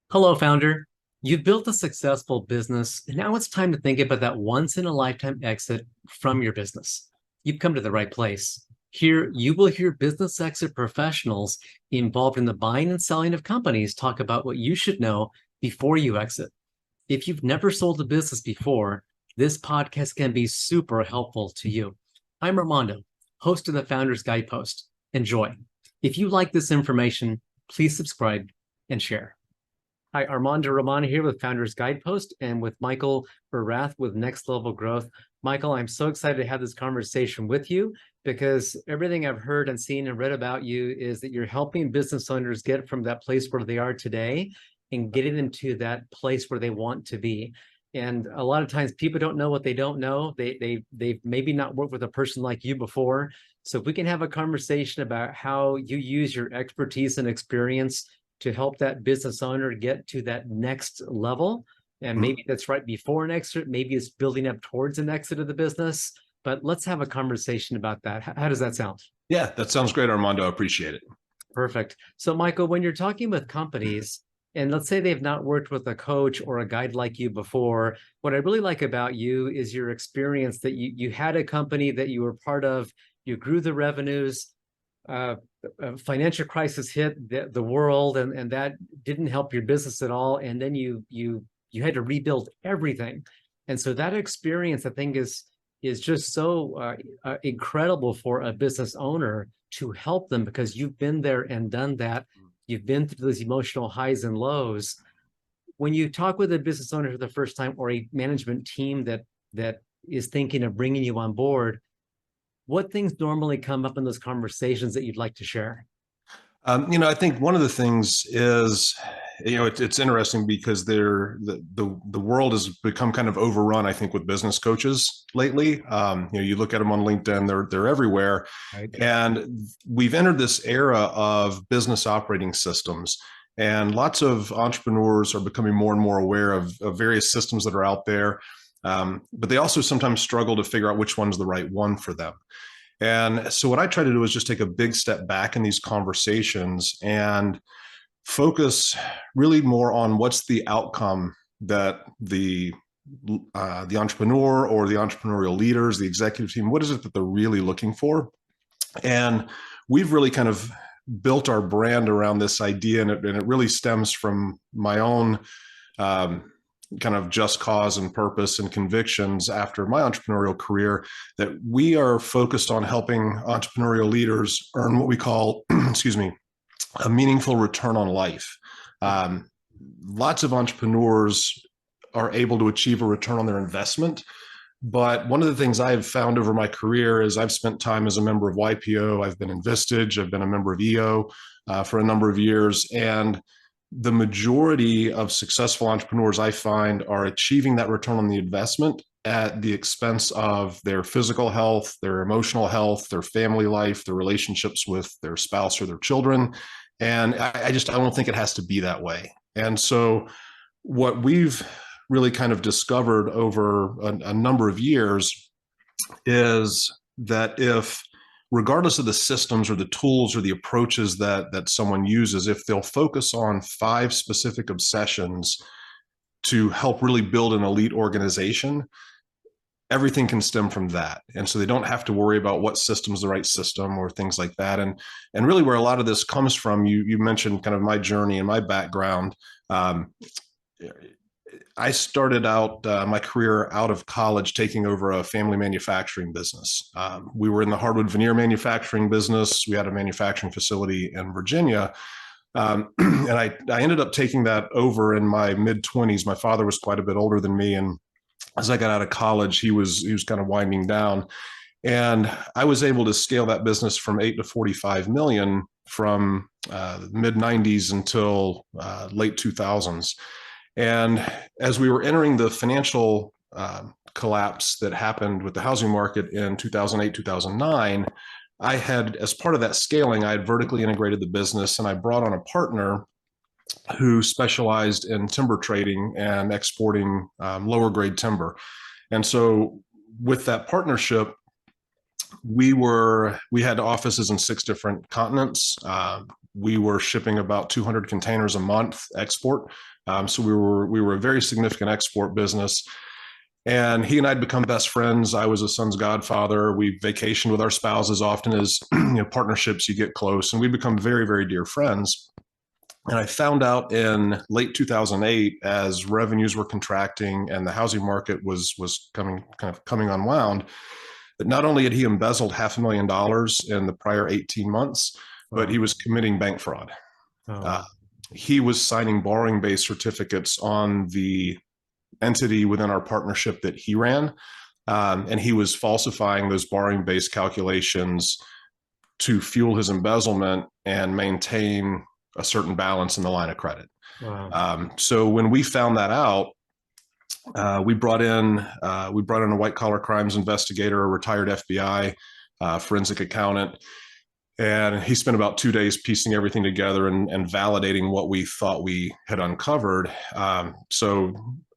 Hello, founder. You've built a successful business, and now it's time to think about that once in a lifetime exit from your business. You've come to the right place. Here, you will hear business exit professionals involved in the buying and selling of companies talk about what you should know before you exit. If you've never sold a business before, this podcast can be super helpful to you. I'm Armando, host of the Founders Guidepost. Enjoy. If you like this information, please subscribe and share. Hi, Armando Romano here with Founders Guidepost and with Michael Erath with Next Level Growth. Michael, I'm so excited to have this conversation with you because everything I've heard and seen and read about you is that you're helping business owners get from that place where they are today and getting them to that place where they want to be. And a lot of times people don't know what they don't know. They've maybe not worked with a person like you before. So if we can have a conversation about how you use your expertise and experience to help that business owner get to that next level. And maybe that's right before an exit, maybe it's building up towards an exit of the business. But let's have a conversation about that. How does that sound? Yeah, that sounds great, Armando. I appreciate it. Perfect. So, Michael, when you're talking with companies, and let's say they've not worked with a coach or a guide like you before, what I really like about you is your experience that you had a company that you were part of, you grew the revenues, a financial crisis hit the world, and that didn't help your business at all. And then you had to rebuild everything. And so that experience, I think, is just so incredible for a business owner to help them because you've been there and done that. You've been through those emotional highs and lows. When you talk with a business owner for the first time or a management team that is thinking of bringing you on board, what things normally come up in those conversations that you'd like to share? I think one of the things is, it's interesting because the world has become kind of overrun, I think, with business coaches lately. You look at them on LinkedIn; they're everywhere, Right. and we've entered this era of business operating systems. And lots of entrepreneurs are becoming more and more aware of various systems that are out there, but they also sometimes struggle to figure out which one's the right one for them. And so what I try to do is just take a big step back in these conversations and focus really more on what's the outcome that the entrepreneur or the entrepreneurial leaders, the executive team, what is it that they're really looking for? And we've really kind of built our brand around this idea, and it really stems from my own kind of just cause and purpose and convictions after my entrepreneurial career, that we are focused on helping entrepreneurial leaders earn what we call, excuse me, a meaningful return on life. Lots of entrepreneurs are able to achieve a return on their investment. But one of the things I've found over my career is I've spent time as a member of YPO, I've been in Vistage, I've been a member of EO for a number of years. And the majority of successful entrepreneurs I find are achieving that return on the investment at the expense of their physical health, their emotional health, their family life, their relationships with their spouse or their children. And I don't think it has to be that way. And so what we've really kind of discovered over a number of years is that if, regardless of the systems or the tools or the approaches that someone uses, if they'll focus on 5 specific obsessions to help really build an elite organization, everything can stem from that. And so they don't have to worry about what system is the right system or things like that. And really where a lot of this comes from, you mentioned kind of my journey and my background. I started out my career out of college taking over a family manufacturing business. We were in the hardwood veneer manufacturing business. We had a manufacturing facility in Virginia. And I ended up taking that over in my mid-20s. My father was quite a bit older than me. And as I got out of college, he was kind of winding down. And I was able to scale that business from 8 to 45 million from mid-90s until late 2000s. And as we were entering the financial collapse that happened with the housing market in 2008, 2009, I had, as part of that scaling, I had vertically integrated the business, and I brought on a partner who specialized in timber trading and exporting lower grade timber. And so with that partnership, We had offices in 6 different continents. We were shipping about 200 containers a month export. So we were a very significant export business. And he and I had become best friends. I was a son's godfather. We vacationed with our spouses often as partnerships, you get close, and we become very, very dear friends. And I found out in late 2008, as revenues were contracting and the housing market was coming unwound, that not only had he embezzled $500,000 in the prior 18 months, but he was committing bank fraud. He was signing borrowing-based certificates on the entity within our partnership that he ran, and he was falsifying those borrowing-based calculations to fuel his embezzlement and maintain a certain balance in the line of credit. So when we found that out, we brought in a white collar crimes investigator, a retired FBI forensic accountant, and he spent about 2 days piecing everything together and validating what we thought we had uncovered. So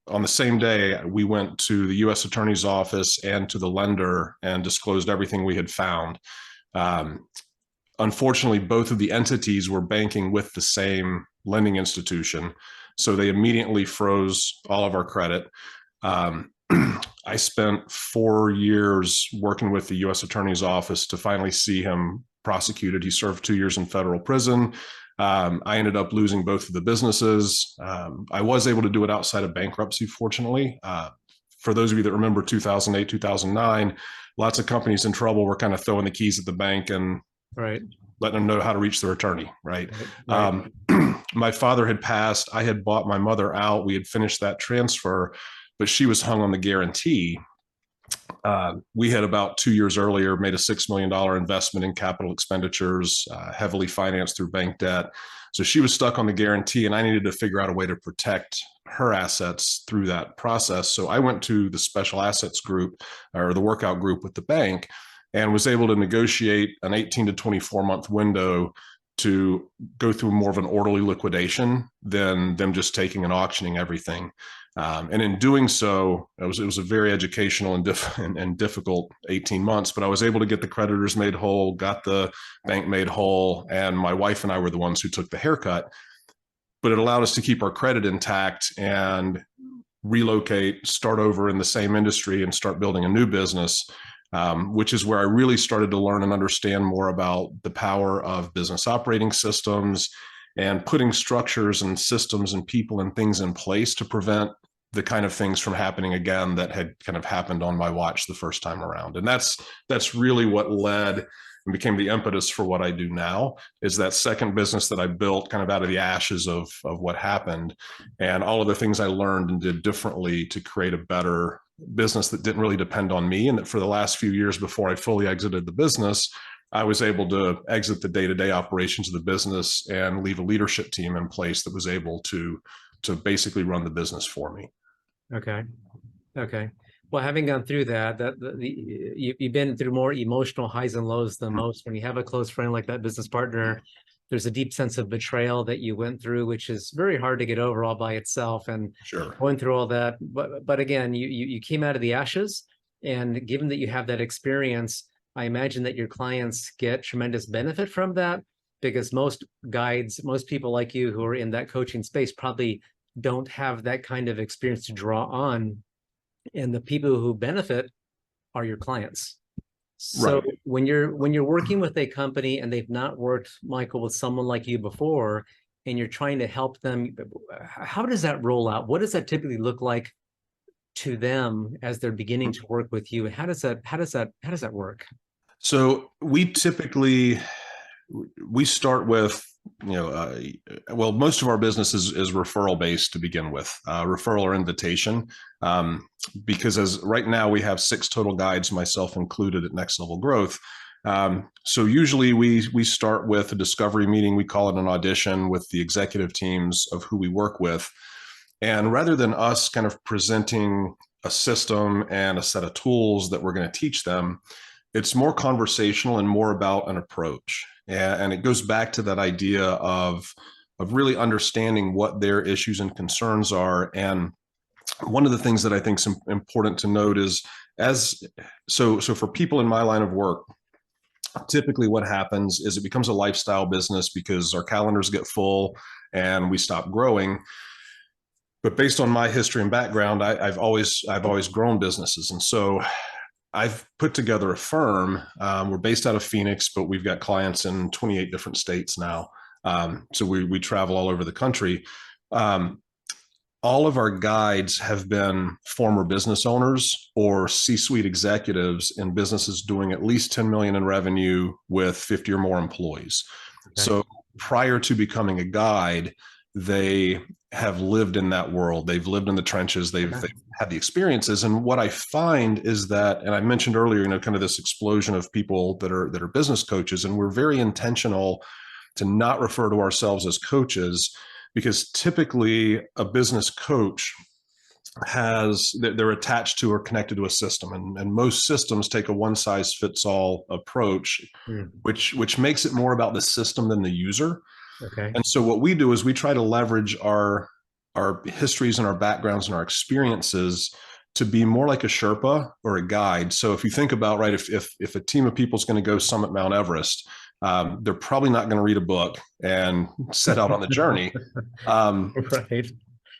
on the same day, we went to the U.S. Attorney's Office and to the lender and disclosed everything we had found. Unfortunately, both of the entities were banking with the same lending institution, so they immediately froze all of our credit. I spent 4 years working with the U.S. Attorney's Office to finally see him prosecuted. He served 2 years in federal prison. I ended up losing both of the businesses. I was able to do it outside of bankruptcy, fortunately. For those of you that remember 2008, 2009, lots of companies in trouble were kind of throwing the keys at the bank and letting them know how to reach their attorney, right? My father had passed. I had bought my mother out. We had finished that transfer, but she was hung on the guarantee. We had about 2 years earlier made a $6 million investment in capital expenditures, heavily financed through bank debt. So she was stuck on the guarantee, and I needed to figure out a way to protect her assets through that process. So I went to the special assets group, or the workout group with the bank, and was able to negotiate an 18 to 24 month window to go through more of an orderly liquidation than them just taking and auctioning everything. And in doing so, it was a very educational and difficult 18 months, but I was able to get the creditors made whole, got the bank made whole, and my wife and I were the ones who took the haircut. But it allowed us to keep our credit intact and relocate, start over in the same industry and start building a new business, which is where I really started to learn and understand more about the power of business operating systems and putting structures and systems and people and things in place to prevent the kind of things from happening again that had kind of happened on my watch the first time around. And that's really what led and became the impetus for what I do now, is that second business that I built kind of out of the ashes of what happened, and all of the things I learned and did differently to create a better business that didn't really depend on me. And that for the last few years before I fully exited the business, I was able to exit the day-to-day operations of the business and leave a leadership team in place that was able to basically run the business for me. Okay. Well, having gone through that, you've been through more emotional highs and lows than most. When you have a close friend like that business partner, there's a deep sense of betrayal that you went through, which is very hard to get over all by itself. And going through all that, but again, you came out of the ashes, and given that you have that experience, I imagine that your clients get tremendous benefit from that, because most guides, most people like you who are in that coaching space probably don't have that kind of experience to draw on. And the people who benefit are your clients. So when you're working with a company and they've not worked, Michael, with someone like you before, and you're trying to help them, how does that roll out? What does that typically look like to them as they're beginning to work with you? And how does that work? So we start with, well, most of our business is referral based to begin with, referral or invitation, because as right now we have 6 total guides, myself included, at Next Level Growth. So usually we start with a discovery meeting. We call it an audition with the executive teams of who we work with. And rather than us kind of presenting a system and a set of tools that we're going to teach them, it's more conversational and more about an approach. And it goes back to that idea of really understanding what their issues and concerns are. And one of the things that I think is important to note is, So for people in my line of work, typically what happens is it becomes a lifestyle business because our calendars get full and we stop growing. But based on my history and background, I've always grown businesses. And so I've put together a firm. We're based out of Phoenix, but we've got clients in 28 different states now. So we travel all over the country. All of our guides have been former business owners or C-suite executives in businesses doing at least 10 million in revenue with 50 or more employees. Okay. So prior to becoming a guide, they have lived in that world. They've lived in the trenches. They've had the experiences. And what I find is that, and I mentioned earlier, kind of this explosion of people that are business coaches, and we're very intentional to not refer to ourselves as coaches, because typically a business coach they're attached to or connected to a system. And most systems take a one size fits all approach, which makes it more about the system than the user. Okay. And so what we do is we try to leverage our histories and our backgrounds and our experiences to be more like a Sherpa or a guide. So if you think about, right, if a team of people is going to go summit Mount Everest, they're probably not going to read a book and set out on the journey.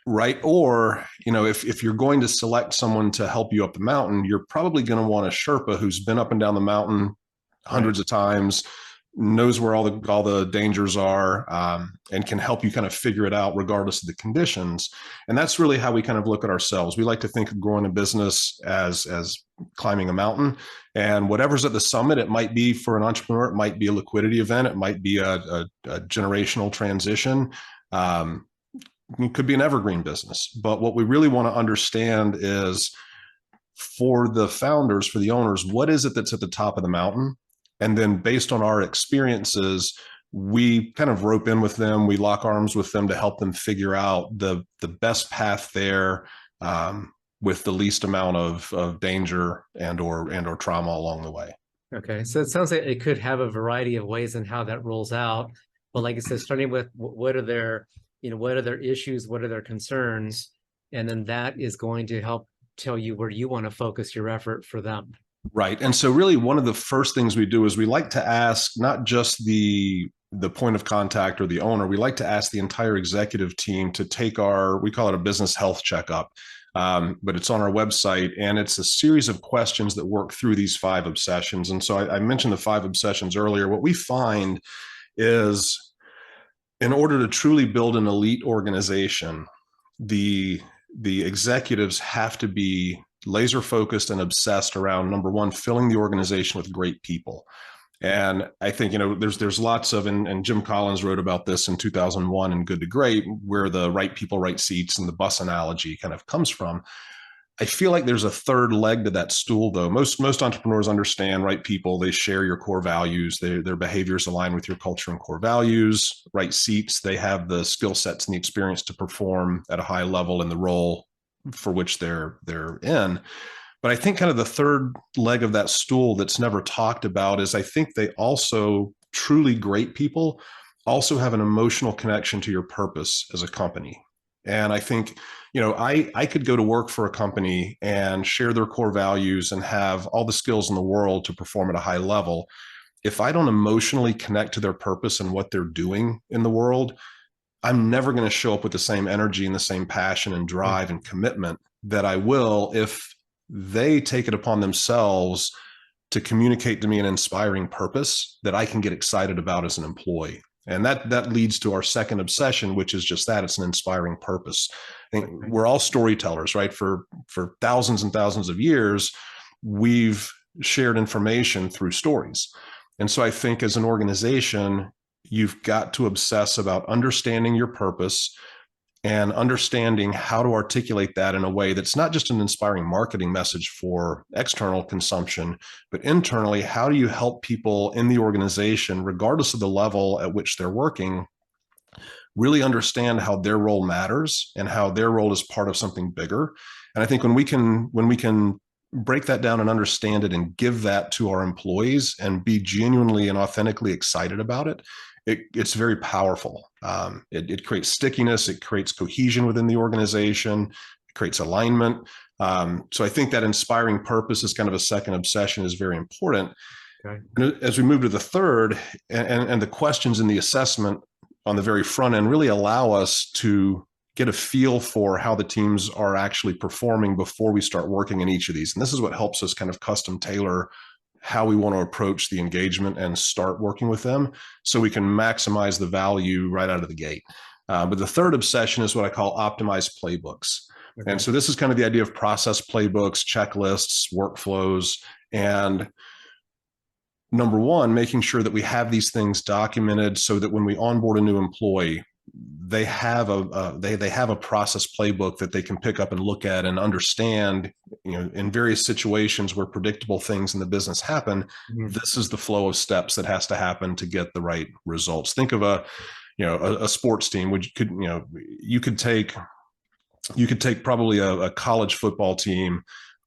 Right. Or, if you're going to select someone to help you up the mountain, you're probably going to want a Sherpa who's been up and down the mountain hundreds of times, knows where all the dangers are, and can help you kind of figure it out regardless of the conditions. And that's really how we kind of look at ourselves. We like to think of growing a business as climbing a mountain, and whatever's at the summit, it might be for an entrepreneur, it might be a liquidity event, it might be a generational transition. It could be an evergreen business. But what we really want to understand is, for the founders, for the owners, what is it that's at the top of the mountain? And then based on our experiences, we kind of rope in with them. We lock arms with them to help them figure out the best path there, with the least amount of danger and or trauma along the way. Okay. So it sounds like it could have a variety of ways in how that rolls out. But like I said, starting with what are their issues, what are their concerns, and then that is going to help tell you where you want to focus your effort for them. Right. And so really one of the first things we do is we like to ask not just the point of contact or the owner, we like to ask the entire executive team to take we call it a business health checkup, but it's on our website, and it's a series of questions that work through these 5 obsessions. And so I mentioned the 5 obsessions earlier. What we find is, in order to truly build an elite organization, the executives have to be laser focused and obsessed around, number one, filling the organization with great people. And I think, there's lots of, and Jim Collins wrote about this in 2001 in Good to Great, where the right people, right seats, and the bus analogy kind of comes from. I feel like there's a third leg to that stool, though. Most entrepreneurs understand right people. They share your core values. Their behaviors align with your culture and core values. Right seats, they have the skill sets and the experience to perform at a high level in the role for which they're in. But I think kind of the third leg of that stool that's never talked about is, I think they also, truly great people also have an emotional connection to your purpose as a company. And I think, I could go to work for a company and share their core values and have all the skills in the world to perform at a high level. If I don't emotionally connect to their purpose and what they're doing in the world, I'm never going to show up with the same energy and the same passion and drive and commitment that I will if they take it upon themselves to communicate to me an inspiring purpose that I can get excited about as an employee. And that leads to our second obsession, which is just that. It's an inspiring purpose. I think we're all storytellers, right? For thousands and thousands of years, we've shared information through stories. And so I think as an organization, you've got to obsess about understanding your purpose and understanding how to articulate that in a way that's not just an inspiring marketing message for external consumption, but internally, how do you help people in the organization, regardless of the level at which they're working, really understand how their role matters and how their role is part of something bigger. And I think when we can break that down and understand it and give that to our employees and be genuinely and authentically excited about it, it's very powerful. It creates stickiness. It creates cohesion within the organization. It creates alignment. So I think that inspiring purpose is kind of a second obsession is very important. Okay. And as we move to the third, and the questions in the assessment on the very front end really allow us to get a feel for how the teams are actually performing before we start working in each of these. And this is what helps us kind of custom tailor how we want to approach the engagement and start working with them so we can maximize the value right out of the gate. But the third obsession is what I call optimized playbooks. Okay. And so this is kind of the idea of process playbooks, checklists, workflows, and number one, making sure that we have these things documented so that when we onboard a new employee, they have a process playbook that they can pick up and look at and understand, in various situations where predictable things in the business happen, this is the flow of steps that has to happen to get the right results. Think of a sports team, which you could take probably a college football team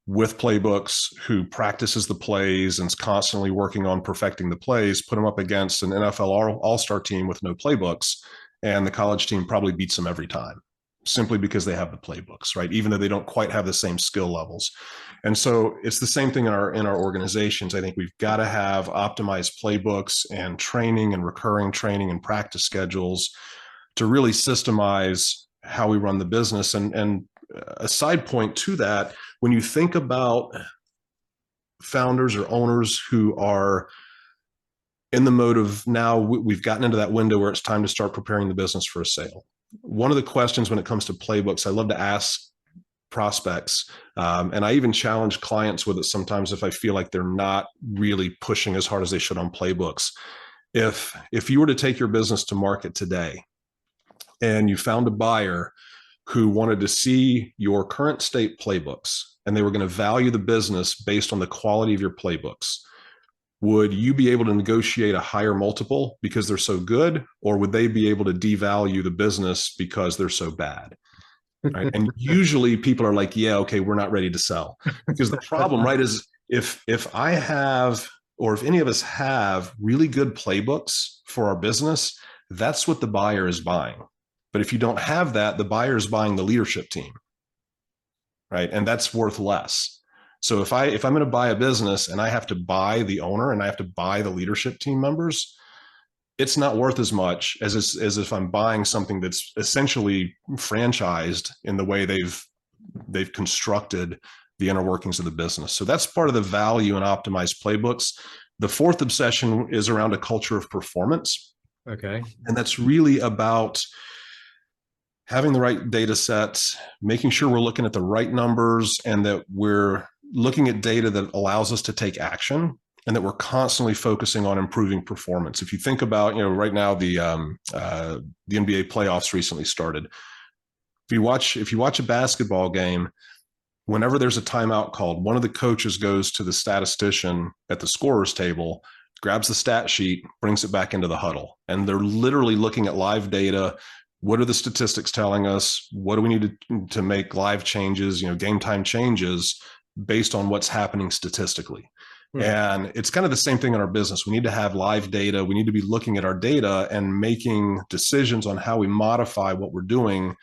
with playbooks who practices the plays and is constantly working on perfecting the plays, put them up against an NFL all-star team with no playbooks. And the college team probably beats them every time simply because they have the playbooks, right? Even though they don't quite have the same skill levels. And so it's the same thing in our organizations. I think we've got to have optimized playbooks and training and recurring training and practice schedules to really systemize how we run the business. And a side point to that, when you think about founders or owners who are in the mode of now we've gotten into that window where it's time to start preparing the business for a sale. One of the questions when it comes to playbooks, I love to ask prospects, and I even challenge clients with it sometimes if I feel like they're not really pushing as hard as they should on playbooks. If you were to take your business to market today and you found a buyer who wanted to see your current state playbooks and they were going to value the business based on the quality of your playbooks, would you be able to negotiate a higher multiple because they're so good, or would they be able to devalue the business because they're so bad? Right? And usually people are like, yeah, okay, we're not ready to sell. Because the problem, right, is if I have, or if any of us have really good playbooks for our business, that's what the buyer is buying. But if you don't have that, the buyer is buying the leadership team, right? And that's worth less. So if I'm going to buy a business and I have to buy the owner and I have to buy the leadership team members, it's not worth as much as if I'm buying something that's essentially franchised in the way they've constructed the inner workings of the business. So that's part of the value in optimized playbooks. The fourth obsession is around a culture of performance. Okay. And that's really about having the right data sets, making sure we're looking at the right numbers and that we're looking at data that allows us to take action and that we're constantly focusing on improving performance. If you think about, right now the NBA playoffs recently started. If you watch a basketball game, whenever there's a timeout called, one of the coaches goes to the statistician at the scorer's table, grabs the stat sheet, brings it back into the huddle. And they're literally looking at live data. What are the statistics telling us? What do we need to make live changes, game time changes based on what's happening statistically? And it's kind of the same thing in our business. We need to have live data. We need to be looking at our data and making decisions on how we modify what we're doing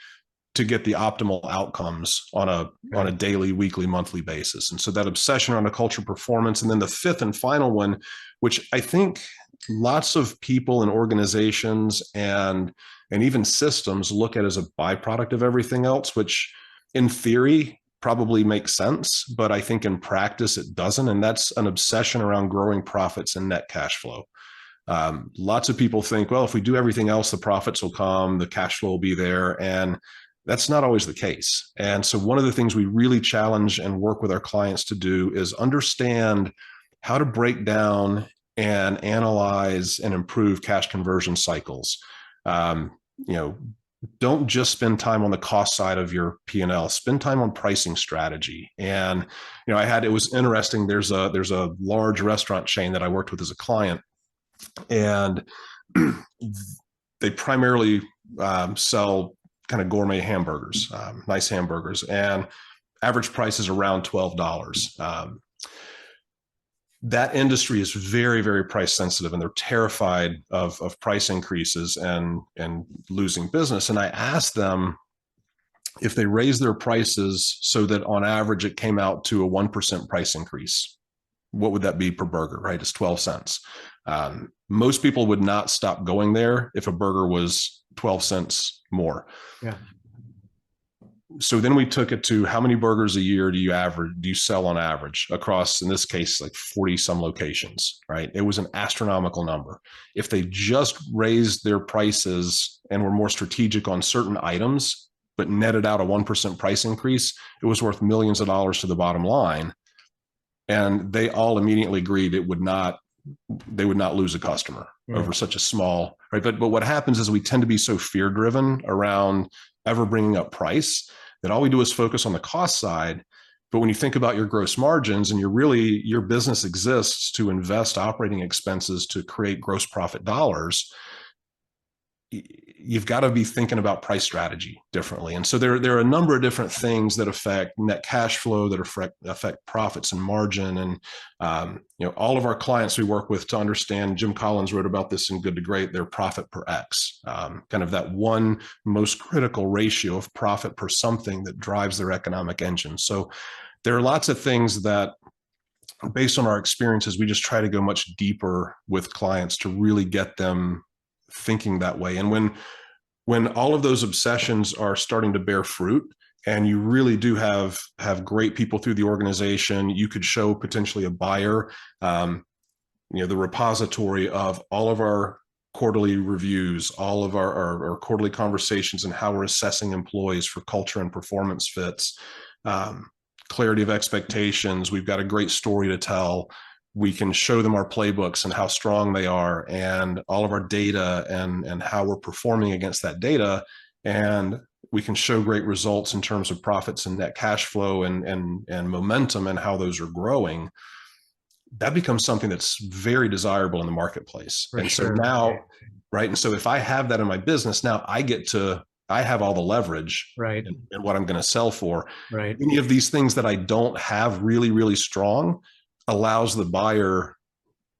to get the optimal outcomes on a daily, weekly, monthly basis. And so that obsession on a culture performance. And then the fifth and final one, which I think lots of people and organizations and even systems look at as a byproduct of everything else, which in theory probably makes sense, but I think in practice it doesn't. And that's an obsession around growing profits and net cash flow. Lots of people think, well, if we do everything else, the profits will come, the cash flow will be there. And that's not always the case. And so one of the things we really challenge and work with our clients to do is understand how to break down and analyze and improve cash conversion cycles. Don't just spend time on the cost side of your P&L, spend time on pricing strategy. And, it was interesting. There's a large restaurant chain that I worked with as a client, and they primarily sell kind of gourmet hamburgers, nice hamburgers, and average price is around $12. That industry is very, very price sensitive, and they're terrified of price increases and losing business. And I asked them, if they raised their prices so that on average it came out to a 1% price increase, what would that be per burger, right? It's 12 cents. Most people would not stop going there if a burger was 12 cents more. Yeah. So then we took it to how many burgers a year do you sell on average across, in this case, like 40 some locations, right? It was an astronomical number. If they just raised their prices and were more strategic on certain items, but netted out a 1% price increase, it was worth millions of dollars to the bottom line. And they all immediately agreed they would not lose a customer over such a small, right? But what happens is we tend to be so fear driven around ever bringing up price that all we do is focus on the cost side. But when you think about your gross margins and your business exists to invest operating expenses to create gross profit dollars, you've got to be thinking about price strategy differently. And so there are a number of different things that affect net cash flow, that affect profits and margin. And, all of our clients we work with to understand, Jim Collins wrote about this in Good to Great, their profit per X, kind of that one most critical ratio of profit per something that drives their economic engine. So there are lots of things that, based on our experiences, we just try to go much deeper with clients to really get them thinking that way. And when all of those obsessions are starting to bear fruit and you really do have great people through the organization, you could show potentially a buyer, the repository of all of our quarterly reviews, all of our quarterly conversations and how we're assessing employees for culture and performance fits, clarity of expectations. We've got a great story to tell. We can show them our playbooks and how strong they are and all of our data and how we're performing against that data. And we can show great results in terms of profits and net cash flow and momentum and how those are growing. That becomes something that's very desirable in the marketplace. So now, right. And so if I have that in my business, now I have all the leverage, right, and what I'm going to sell for. Right. Any of these things that I don't have really, really strong allows the buyer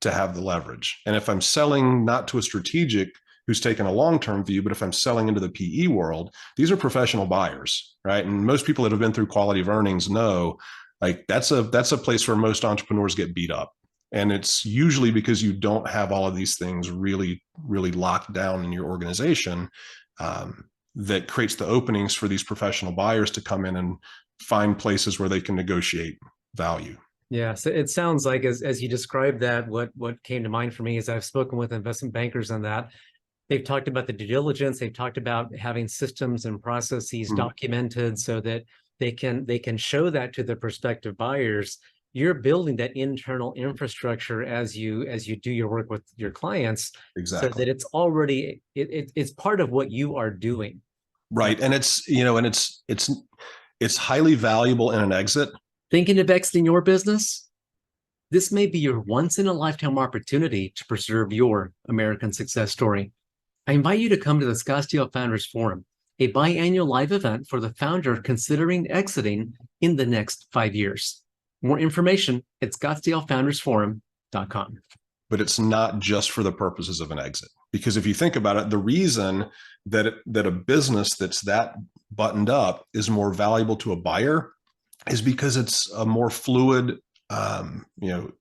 to have the leverage. And if I'm selling not to a strategic who's taken a long-term view, but if I'm selling into the PE world, these are professional buyers, right? And most people that have been through quality of earnings know, like that's a place where most entrepreneurs get beat up. And it's usually because you don't have all of these things really, really locked down in your organization, that creates the openings for these professional buyers to come in and find places where they can negotiate value. Yeah, so it sounds like as you described that, what came to mind for me is I've spoken with investment bankers on that. They've talked about the due diligence. They've talked about having systems and processes documented so that they can show that to the prospective buyers. You're building that internal infrastructure as you do your work with your clients, exactly, so that it's already it's part of what you are doing. Right, and it's highly valuable in an exit. Thinking of exiting your business? This may be your once-in-a-lifetime opportunity to preserve your American success story. I invite you to come to the Scottsdale Founders Forum, a biannual live event for the founder considering exiting in the next 5 years. More information at scottsdalefoundersforum.com. But it's not just for the purposes of an exit. Because if you think about it, the reason that a business that's that buttoned up is more valuable to a buyer is because it's a more fluid,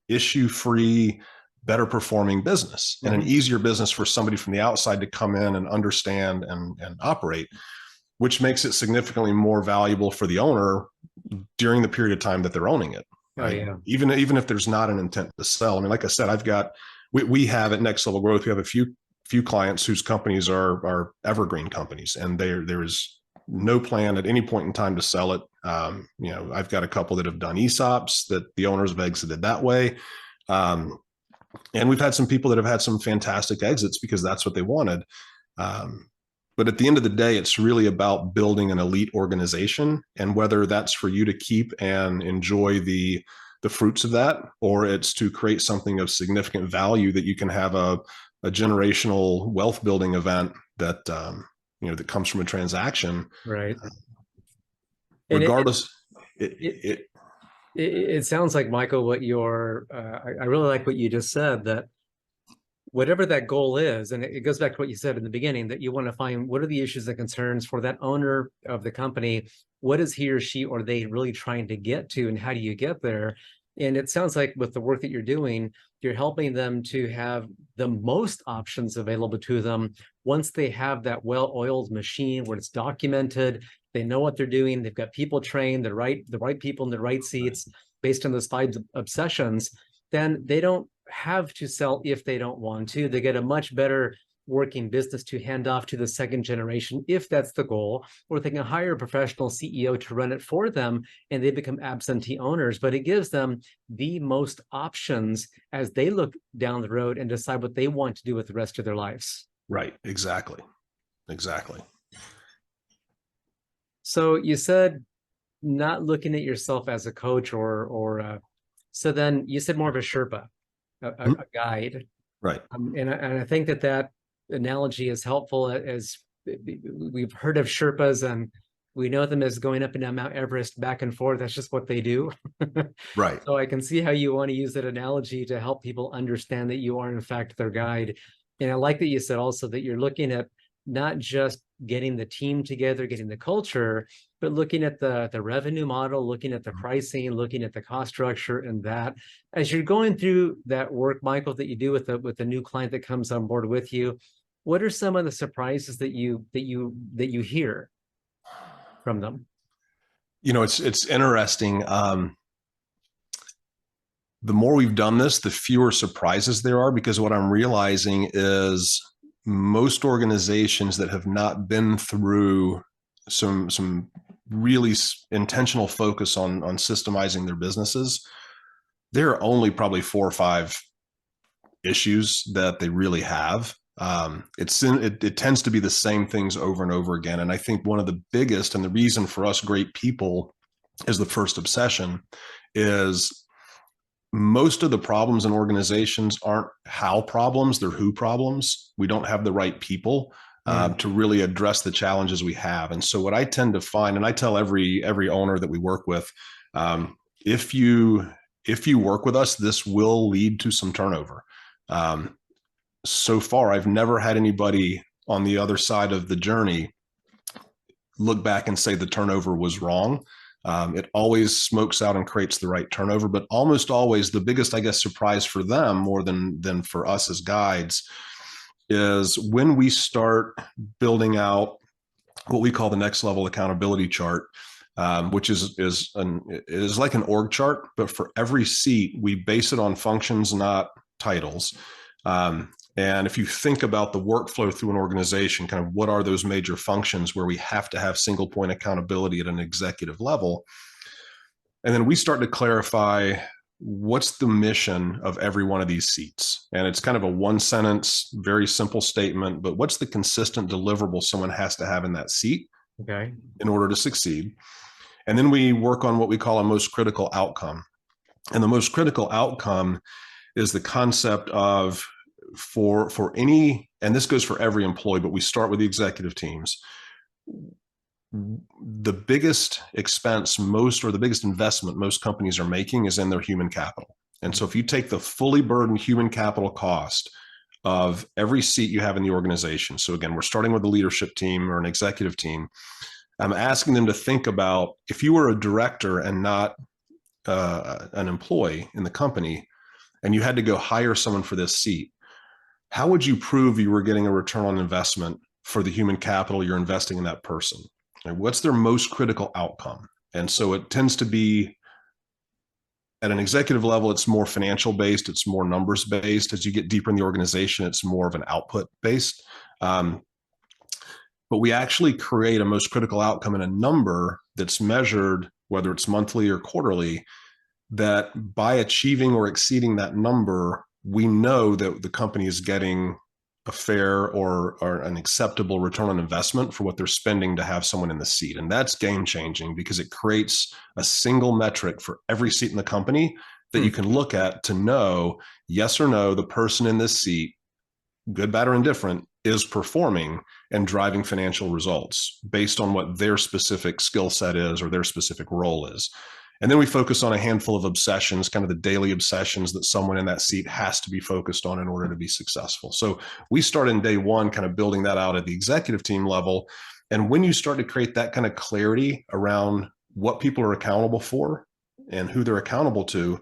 issue-free, better performing business, and an easier business for somebody from the outside to come in and understand and operate, which makes it significantly more valuable for the owner during the period of time that they're owning it. Right? Oh, yeah. Even if there's not an intent to sell. I mean, like I said, we have at Next Level Growth, we have a few clients whose companies are evergreen companies, and there is no plan at any point in time to sell it. I've got a couple that have done ESOPs that the owners have exited that way. And we've had some people that have had some fantastic exits because that's what they wanted. But at the end of the day, it's really about building an elite organization, and whether that's for you to keep and enjoy the fruits of that, or it's to create something of significant value that you can have a generational wealth building event that, that comes from a transaction. Right. Regardless, it sounds like, Michael, what I really like what you just said, that whatever that goal is, and it goes back to what you said in the beginning, that you want to find what are the issues and concerns for that owner of the company. What is he or she or they really trying to get to, and how do you get there? And it sounds like with the work that you're doing, you're helping them to have the most options available to them once they have that well-oiled machine where it's documented, they know what they're doing, they've got people trained, the right people in the right seats based on those 5 obsessions. Then they don't have to sell if they don't want to. They get a much better working business to hand off to the second generation if that's the goal, or they can hire a professional CEO to run it for them and they become absentee owners. But it gives them the most options as they look down the road and decide what they want to do with the rest of their lives. Right. Exactly. So you said not looking at yourself as a coach so then you said more of a Sherpa, a guide. Right. And I think that analogy is helpful, as we've heard of Sherpas and we know them as going up and down Mount Everest back and forth. That's just what they do. Right. So I can see how you want to use that analogy to help people understand that you are in fact their guide. And I like that you said also that you're looking at not just getting the team together, getting the culture, but looking at the revenue model, looking at the pricing, looking at the cost structure, and that as you're going through that work, Michael, that you do with the new client that comes on board with you, what are some of the surprises that you hear from them? It's interesting. The more we've done this, the fewer surprises there are, because what I'm realizing is most organizations that have not been through some really intentional focus on systemizing their businesses, there are only probably 4 or 5 issues that they really have. It tends to be the same things over and over again. And I think one of the biggest, and the reason for us great people is the first obsession, is most of the problems in organizations aren't how problems, they're who problems. We don't have the right people to really address the challenges we have. And so what I tend to find, and I tell every owner that we work with, if you work with us, this will lead to some turnover. So far, I've never had anybody on the other side of the journey look back and say the turnover was wrong. It always smokes out and creates the right turnover, but almost always the biggest, I guess, surprise for them more than for us as guides is when we start building out what we call the next level accountability chart, which is like an org chart, but for every seat, we base it on functions, not titles. And if you think about the workflow through an organization, kind of what are those major functions where we have to have single point accountability at an executive level? And then we start to clarify what's the mission of every one of these seats. And it's kind of a 1-sentence, very simple statement, but what's the consistent deliverable someone has to have in that seat in order to succeed? And then we work on what we call a most critical outcome. And the most critical outcome is the concept of for any, and this goes for every employee, but we start with the executive teams. The biggest expense the biggest investment most companies are making is in their human capital. And so if you take the fully burdened human capital cost of every seat you have in the organization, so again, we're starting with a leadership team or an executive team, I'm asking them to think about if you were a director and not an employee in the company, and you had to go hire someone for this seat, how would you prove you were getting a return on investment for the human capital you're investing in that person? What's their most critical outcome? And so it tends to be at an executive level, it's more financial based, it's more numbers based. As you get deeper in the organization, it's more of an output based. But we actually create a most critical outcome in a number that's measured, whether it's monthly or quarterly, that by achieving or exceeding that number, we know that the company is getting a fair or an acceptable return on investment for what they're spending to have someone in the seat. And that's game changing because it creates a single metric for every seat in the company that you can look at to know, yes or no, the person in this seat, good, bad, or indifferent, is performing and driving financial results based on what their specific skill set is or their specific role is. And then we focus on a handful of obsessions, kind of the daily obsessions that someone in that seat has to be focused on in order to be successful. So we start in day one, kind of building that out at the executive team level. And when you start to create that kind of clarity around what people are accountable for and who they're accountable to,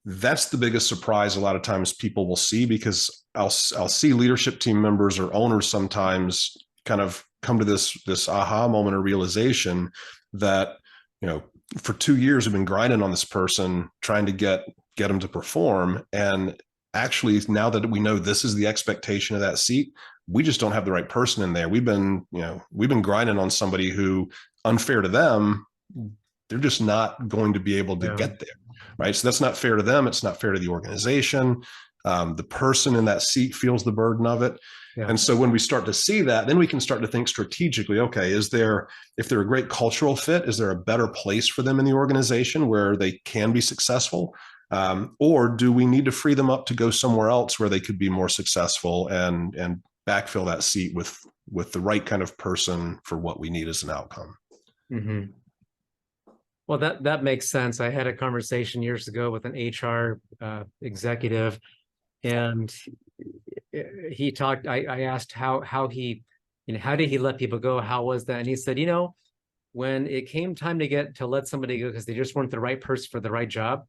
that's the biggest surprise a lot of times people will see, because I'll see leadership team members or owners sometimes kind of come to this aha moment or realization that, for 2 years we've been grinding on this person, trying to get them to perform. And actually, now that we know this is the expectation of that seat, we just don't have the right person in there. We've been grinding on somebody who, unfair to them, they're just not going to be able to get there. Right. So that's not fair to them. It's not fair to the organization. The person in that seat feels the burden of it. Yeah. And so when we start to see that, then we can start to think strategically, okay, if they're a great cultural fit, is there a better place for them in the organization where they can be successful? Or do we need to free them up to go somewhere else where they could be more successful and backfill that seat with the right kind of person for what we need as an outcome? Mm-hmm. Well, that makes sense. I had a conversation years ago with an HR executive, and he talked. I asked how he, how did he let people go? How was that? And he said, when it came time to let somebody go because they just weren't the right person for the right job,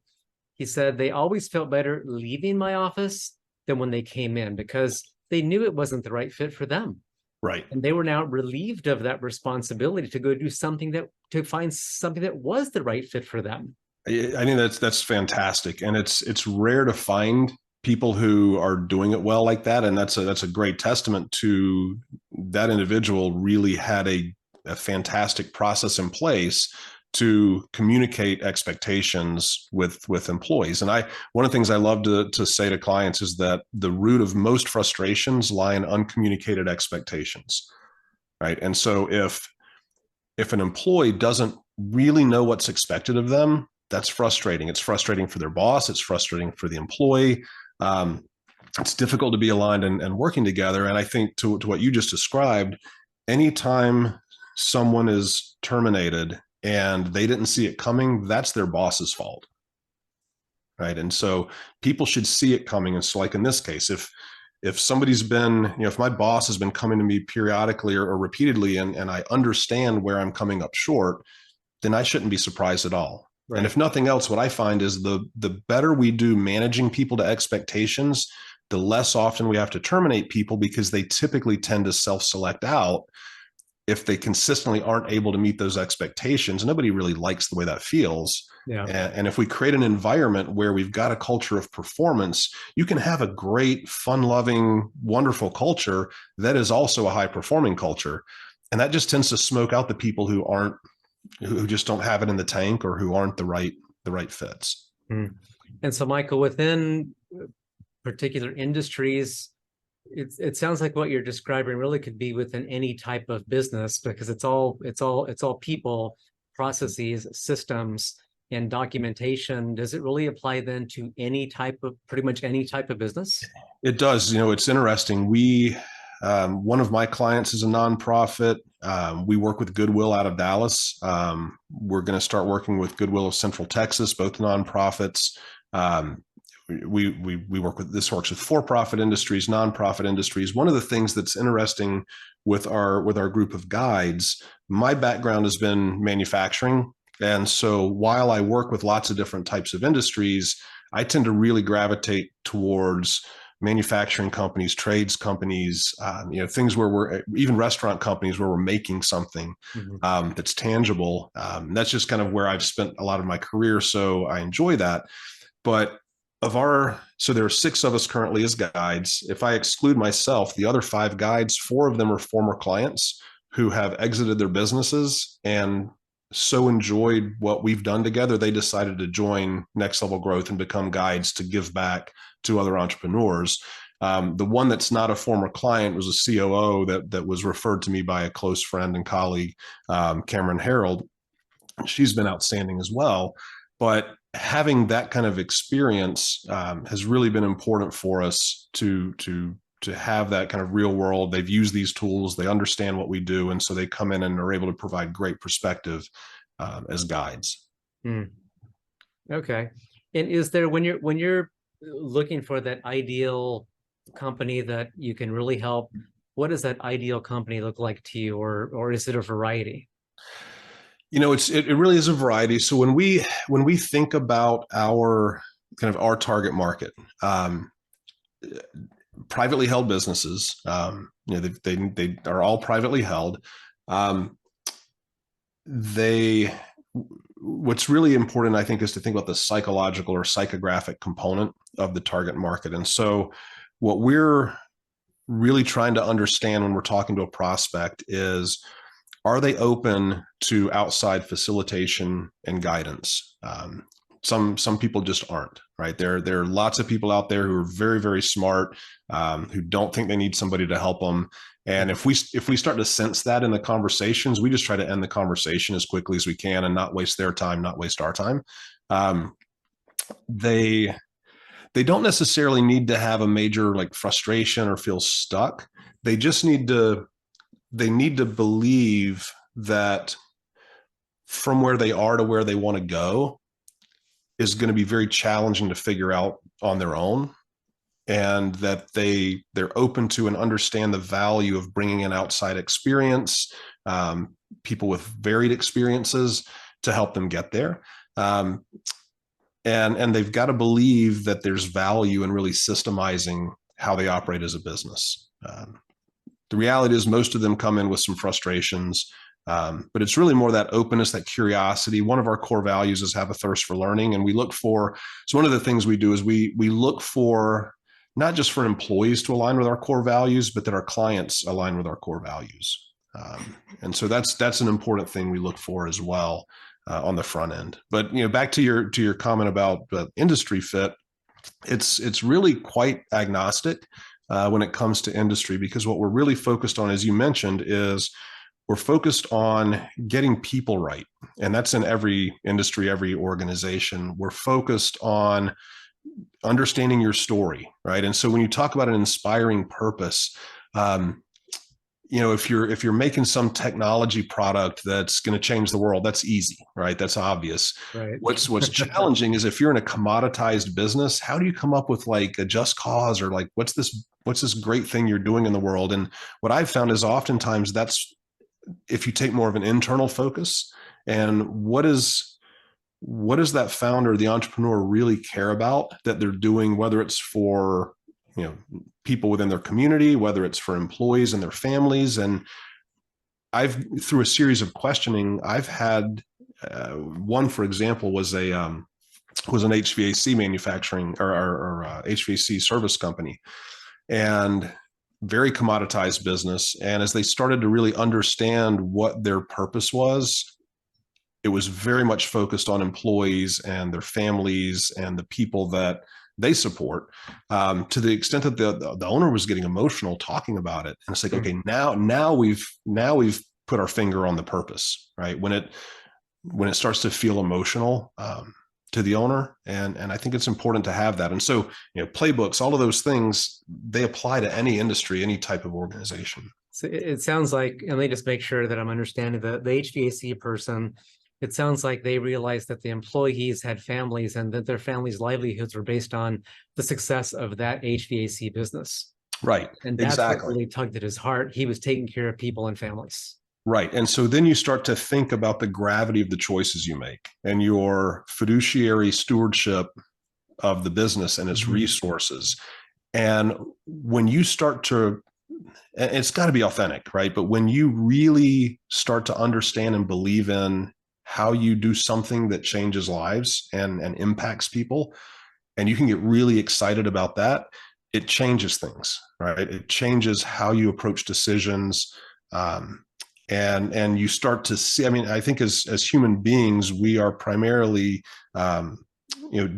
he said they always felt better leaving my office than when they came in, because they knew it wasn't the right fit for them. Right. And they were now relieved of that responsibility to go do to find something that was the right fit for them. I think that's fantastic. And it's rare to find people who are doing it well like that. And that's a great testament to that individual really had a fantastic process in place to communicate expectations with employees. And one of the things I love to say to clients is that the root of most frustrations lie in uncommunicated expectations, right? And so if an employee doesn't really know what's expected of them, that's frustrating. It's frustrating for their boss. It's frustrating for the employee. It's difficult to be aligned and working together. And I think to what you just described, anytime someone is terminated and they didn't see it coming, that's their boss's fault, right? And so people should see it coming. And so, like in this case, if somebody's been, if my boss has been coming to me periodically or repeatedly, and I understand where I'm coming up short, then I shouldn't be surprised at all. Right. And if nothing else, what I find is the better we do managing people to expectations, the less often we have to terminate people, because they typically tend to self-select out if they consistently aren't able to meet those expectations. Nobody really likes the way that feels. Yeah. And if we create an environment where we've got a culture of performance, you can have a great, fun-loving, wonderful culture that is also a high-performing culture. And that just tends to smoke out the people who just don't have it in the tank, or who aren't the right fits. Mm. And so, Michael, within particular industries, it sounds like what you're describing really could be within any type of business, because it's all people, processes, systems, and documentation. Does it really apply then to pretty much any type of business? It does. It's interesting. One of my clients is a nonprofit. We work with Goodwill out of Dallas. We're going to start working with Goodwill of Central Texas, both nonprofits. This works with for-profit industries, nonprofit industries. One of the things that's interesting with our group of guides, my background has been manufacturing. And so while I work with lots of different types of industries, I tend to really gravitate towards manufacturing companies, trades companies, things where even restaurant companies where we're making something that's tangible. That's just kind of where I've spent a lot of my career. So I enjoy that. But so there are 6 of us currently as guides. If I exclude myself, the other 5 guides, 4 of them are former clients who have exited their businesses and so enjoyed what we've done together, they decided to join Next Level Growth and become guides to give back to other entrepreneurs. The one that's not a former client was a COO that was referred to me by a close friend and colleague, Cameron Harold. She's been outstanding as well. But having that kind of experience has really been important for us to have that kind of real world. They've used these tools, they understand what we do, and so they come in and are able to provide great perspective as guides. Hmm. Okay. And is there, when you're looking for that ideal company that you can really help, what does that ideal company look like to you, or is it a variety? It really is a variety. So when we think about our kind of our target market, privately held businesses, they are all privately held. Um, they What's really important, I think, is to think about the psychological or psychographic component of the target market. And so what we're really trying to understand when we're talking to a prospect is, are they open to outside facilitation and guidance? Some people just aren't, right? There are lots of people out there who are very, very smart, who don't think they need somebody to help them. And if we start to sense that in the conversations, we just try to end the conversation as quickly as we can and not waste their time, not waste our time. They don't necessarily need to have a major like frustration or feel stuck. They just need to believe that from where they are to where they want to go is going to be very challenging to figure out on their own, and that they're open to and understand the value of bringing in outside experience, people with varied experiences to help them get there. And they've got to believe that there's value in really systemizing how they operate as a business. The reality is most of them come in with some frustrations, but it's really more that openness, that curiosity. One of our core values is have a thirst for learning. And we look for, so one of the things we do is we look for not just for employees to align with our core values, but that our clients align with our core values. And so that's an important thing we look for as well on the front end. But back to your comment about industry fit, it's really quite agnostic when it comes to industry, because what we're really focused on, as you mentioned, is we're focused on getting people right. And that's in every industry, every organization. We're focused on understanding your story, right? And so when you talk about an inspiring purpose, if you're making some technology product that's going to change the world, that's easy, right? That's obvious. Right. What's challenging is if you're in a commoditized business, how do you come up with like a just cause, or like what's this great thing you're doing in the world? And what I've found is oftentimes that's if you take more of an internal focus, and what does that founder, the entrepreneur, really care about that they're doing, whether it's for people within their community, whether it's for employees and their families. And through a series of questioning, I've had one, for example, was an HVAC manufacturing or HVAC service company, and very commoditized business. And as they started to really understand what their purpose was, it was very much focused on employees and their families and the people that they support, to the extent that the owner was getting emotional talking about it. And it's like, okay, now we've put our finger on the purpose, right? When it starts to feel emotional to the owner, and I think it's important to have that. And so, playbooks, all of those things, they apply to any industry, any type of organization. So it sounds like, and let me just make sure that I'm understanding the HVAC person. It sounds like they realized that the employees had families and that their families' livelihoods were based on the success of that HVAC business. Right. And that's exactly what really tugged at his heart. He was taking care of people and families. Right. And so then you start to think about the gravity of the choices you make and your fiduciary stewardship of the business and its resources. And when you start to, it's got to be authentic, right? But when you really start to understand and believe in how you do something that changes lives and impacts people, and you can get really excited about that, it changes things, right? It changes how you approach decisions. And you start to see, I think as human beings, we are primarily,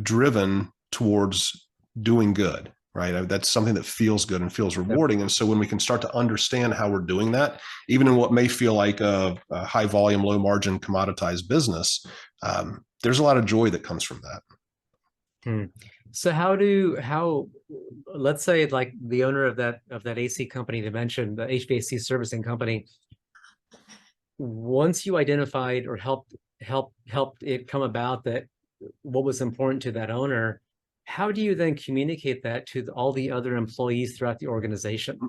driven towards doing good, right? That's something that feels good and feels rewarding. And so when we can start to understand how we're doing that, even in what may feel like a high volume, low margin, commoditized business, there's a lot of joy that comes from that. So let's say like the owner of that AC company you mentioned, the HVAC servicing company, once you identified or helped it come about that what was important to that owner, how do you then communicate that to all the other employees throughout the organization?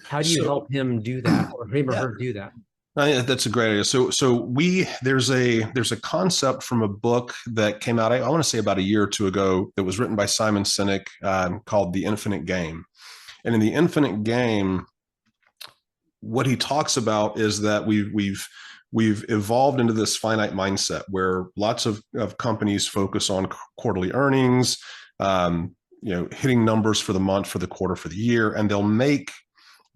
How do you help him do that, or him or Yeah, her do that? that's a great idea. There's a concept from a book that came out, I want to say about a year or two ago, that was written by Simon Sinek, called The Infinite Game. And in The Infinite Game, what he talks about is that we've evolved into this finite mindset where lots of companies focus on quarterly earnings, hitting numbers for the month, for the quarter, for the year, and they'll make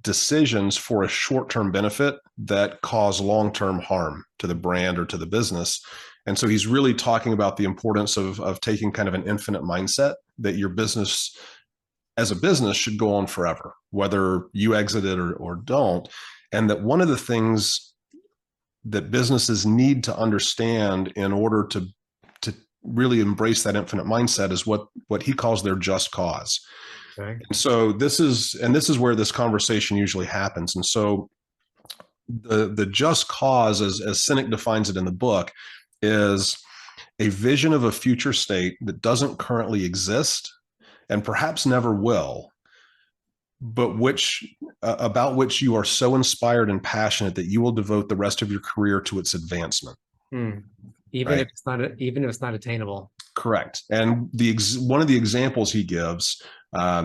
decisions for a short-term benefit that cause long-term harm to the brand or to the business. And so he's really talking about the importance of taking kind of an infinite mindset, that your business as a business should go on forever, whether you exit it or don't. And that one of the things that businesses need to understand in order to really embrace that infinite mindset is what he calls their just cause. Okay. And so this is where this conversation usually happens. And so the just cause, as Sinek defines it in the book, is a vision of a future state that doesn't currently exist and perhaps never will, but about which you are so inspired and passionate that you will devote the rest of your career to its advancement. Even if it's not attainable. Correct. And one of the examples he gives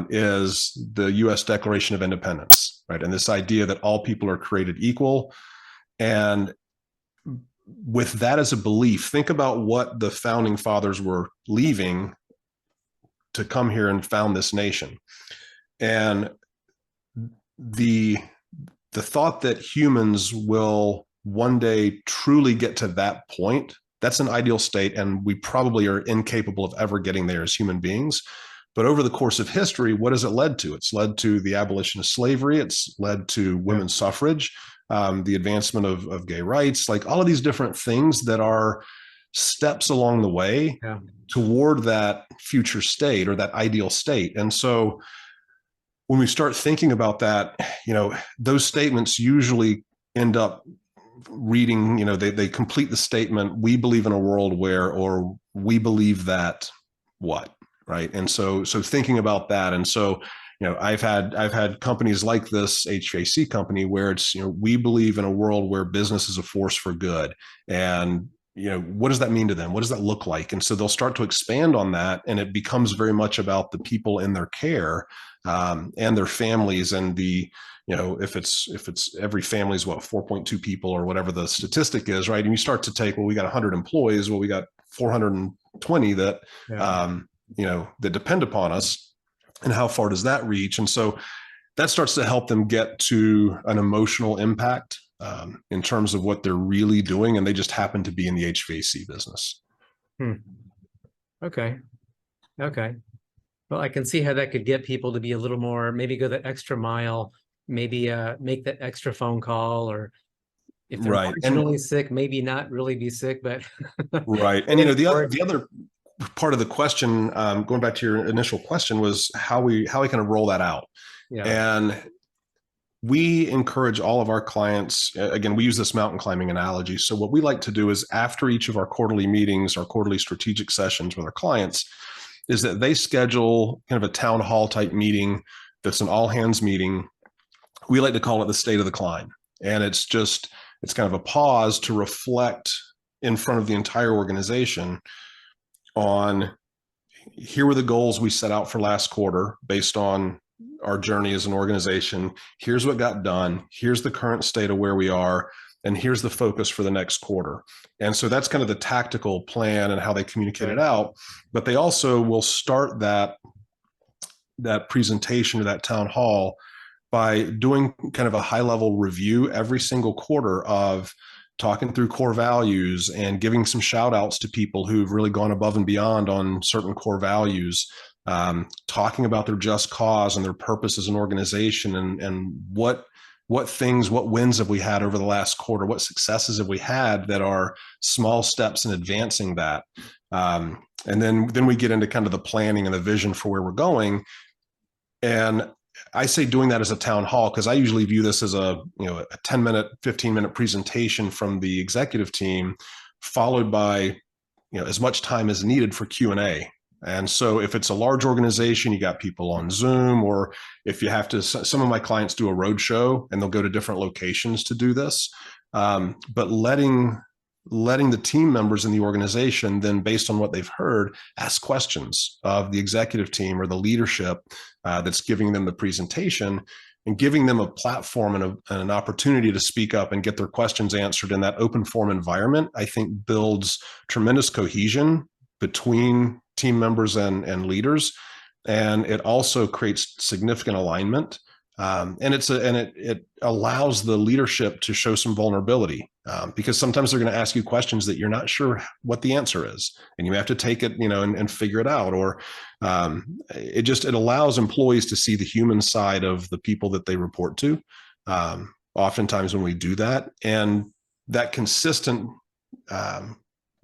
is the U.S. Declaration of Independence, right? And this idea that all people are created equal. And with that as a belief, think about what the founding fathers were leaving to come here and found this nation. And the thought that humans will one day truly get to that point, that's an ideal state, and we probably are incapable of ever getting there as human beings. But over the course of history, what has it led to? It's led to the abolition of slavery. It's led to women's suffrage, the advancement of gay rights, like all of these different things that are steps along the way toward that future state or that ideal state. And so when we start thinking about that, those statements usually end up reading, they complete the statement, we believe in a world where, or we believe that what, right? And so thinking about that. And so, I've had companies like this HVAC company where it's, we believe in a world where business is a force for good. And, what does that mean to them? What does that look like? And so they'll start to expand on that. And it becomes very much about the people in their care, and their families, and if it's every family is 4.2 people or whatever the statistic is, right? And you start to take, well, we got 100 employees. Well, we got 420 that, that depend upon us, and how far does that reach? And so that starts to help them get to an emotional impact, in terms of what they're really doing. And they just happen to be in the HVAC business. Okay. Well, I can see how that could get people to be a little more, maybe go that extra mile, maybe make that extra phone call, or if they're marginally sick, maybe not really be sick, but right. And the other part of the question, going back to your initial question, was how we kind of roll that out. And we encourage all of our clients, again, we use this mountain climbing analogy. So what we like to do is, after each of our quarterly meetings, our quarterly strategic sessions with our clients, is that they schedule kind of a town hall type meeting that's an all hands meeting. We like to call it the state of the climb. And it's kind of a pause to reflect in front of the entire organization on, here were the goals we set out for last quarter based on our journey as an organization. Here's what got done. Here's the current state of where we are. And here's the focus for the next quarter. And so that's kind of the tactical plan and how they communicate it out. But they also will start that presentation or that town hall by doing kind of a high level review every single quarter of talking through core values and giving some shout outs to people who've really gone above and beyond on certain core values, talking about their just cause and their purpose as an organization, and what wins have we had over the last quarter? What successes have we had that are small steps in advancing that? And then we get into kind of the planning and the vision for where we're going. And I say doing that as a town hall, because I usually view this as a 10-minute, 15-minute presentation from the executive team, followed by as much time as needed for Q&A. And so if it's a large organization, you got people on Zoom, or if you have to, some of my clients do a road show and they'll go to different locations to do this. But letting the team members in the organization then, based on what they've heard, ask questions of the executive team or the leadership that's giving them the presentation, and giving them a platform and an opportunity to speak up and get their questions answered in that open forum environment, I think builds tremendous cohesion between team members and leaders. And it also creates significant alignment. And it allows the leadership to show some vulnerability, because sometimes they're going to ask you questions that you're not sure what the answer is, and you have to take it, and figure it out. Or it allows employees to see the human side of the people that they report to. Oftentimes when we do that, and that consistent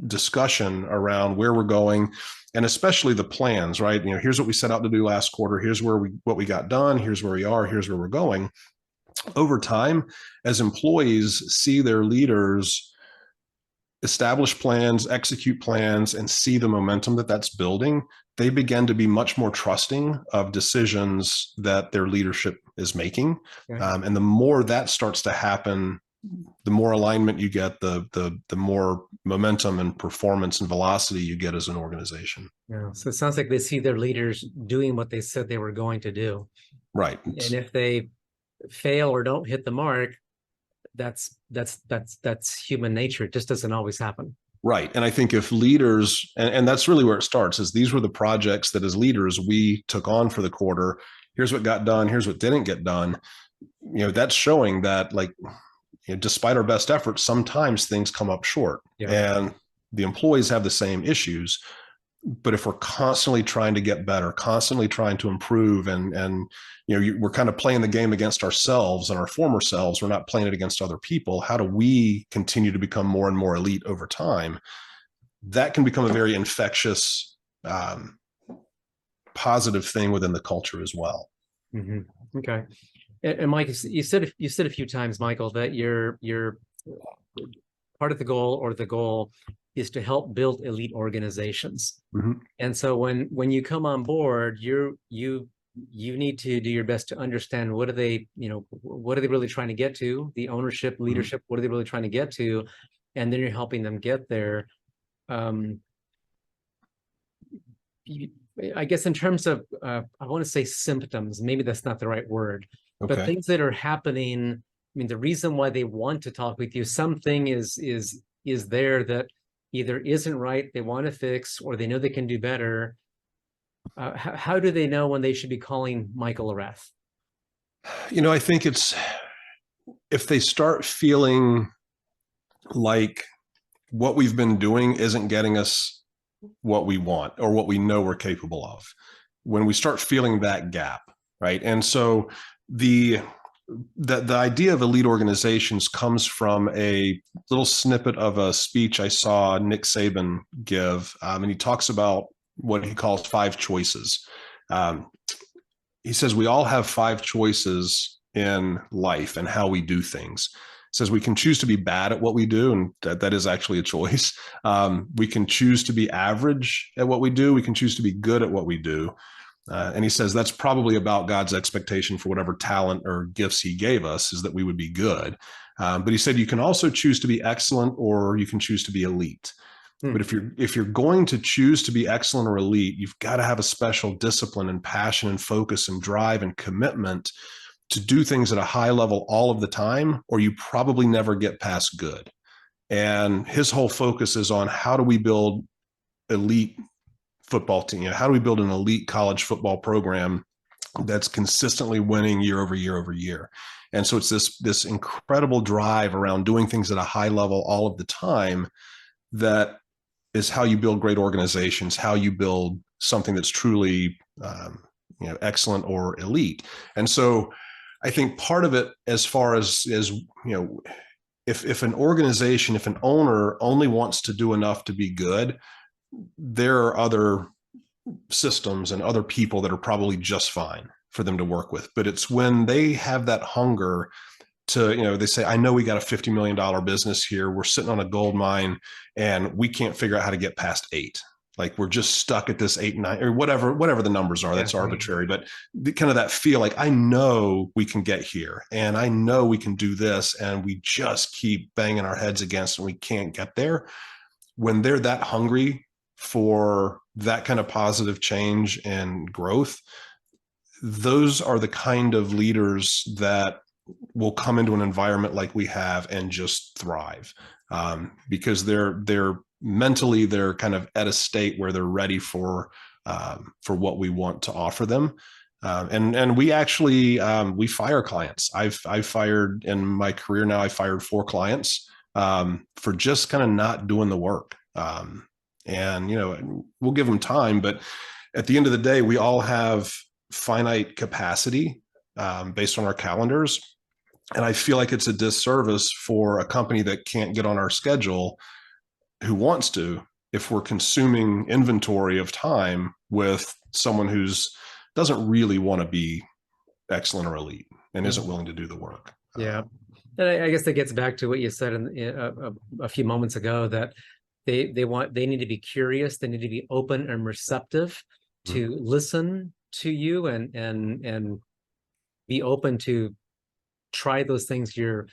discussion around where we're going, and especially the plans, right? Here's what we set out to do last quarter. Here's what we got done. Here's where we are. Here's where we're going. Over time, as employees see their leaders establish plans, execute plans, and see the momentum that's building, they begin to be much more trusting of decisions that their leadership is making. Yeah. And the more that starts to happen, the more alignment you get, the more momentum and performance and velocity you get as an organization. Yeah. So it sounds like they see their leaders doing what they said they were going to do. Right. And if they fail or don't hit the mark, that's human nature. It just doesn't always happen. Right. And I think if leaders, and that's really where it starts, is these were the projects that as leaders we took on for the quarter. Here's what got done. Here's what didn't get done. That's showing that, like, despite our best efforts, sometimes things come up short. Yeah. And the employees have the same issues. But if we're constantly trying to get better, constantly trying to improve, and we're kind of playing the game against ourselves and our former selves, we're not playing it against other people. How do we continue to become more and more elite over time? That can become a very infectious, positive thing within the culture as well. Mm-hmm. Okay. And Mike, you said a few times, Michael, that your part of the goal is to help build elite organizations. Mm-hmm. And so when you come on board, you need to do your best to understand what are they really trying to get to, the ownership, leadership, what are they really trying to get to, and then you're helping them get there. I guess in terms of I want to say symptoms, maybe that's not the right word. Okay. But things that are happening, I mean, the reason why they want to talk with you, something is there that either isn't right, they want to fix, or they know they can do better. How do they know when they should be calling Michael Erath? I think it's if they start feeling like what we've been doing isn't getting us what we want or what we know we're capable of. When we start feeling that gap, right? And so the idea of elite organizations comes from a little snippet of a speech I saw Nick Saban give, and he talks about what he calls 5 choices. He says we all have 5 choices in life and how we do things. He says we can choose to be bad at what we do, and that is actually a choice. We can choose to be average at what we do. We can choose to be good at what we do. And he says that's probably about God's expectation for whatever talent or gifts he gave us, is that we would be good. But he said you can also choose to be excellent, or you can choose to be elite. But if you're going to choose to be excellent or elite, you've got to have a special discipline and passion and focus and drive and commitment to do things at a high level all of the time, or you probably never get past good. And his whole focus is on how do we build elite football team? How do we build an elite college football program that's consistently winning year over year over year? And so it's this incredible drive around doing things at a high level all of the time that is how you build great organizations, how you build something that's truly excellent or elite. And so I think part of it, as far as if an organization, if an owner only wants to do enough to be good, there are other systems and other people that are probably just fine for them to work with. But it's when they have that hunger to, they say, I know we got a $50 million business here. We're sitting on a gold mine and we can't figure out how to get past 8. Like we're just stuck at this 8, 9, or whatever the numbers are. That's arbitrary, but kind of that feel like, I know we can get here and I know we can do this, and we just keep banging our heads against and we can't get there. When they're that hungry for that kind of positive change and growth, those are the kind of leaders that will come into an environment like we have and just thrive, because they're mentally, they're kind of at a state where they're ready for what we want to offer them. And we actually, we fire clients. I've fired in my career now, I fired 4 clients for just kind of not doing the work. And, we'll give them time, but at the end of the day, we all have finite capacity based on our calendars. And I feel like it's a disservice for a company that can't get on our schedule, who wants to, if we're consuming inventory of time with someone who's doesn't really want to be excellent or elite and isn't willing to do the work. Yeah. And I guess that gets back to what you said a few moments ago, that they need to be curious. They need to be open and receptive to listen to you and be open to try those things you're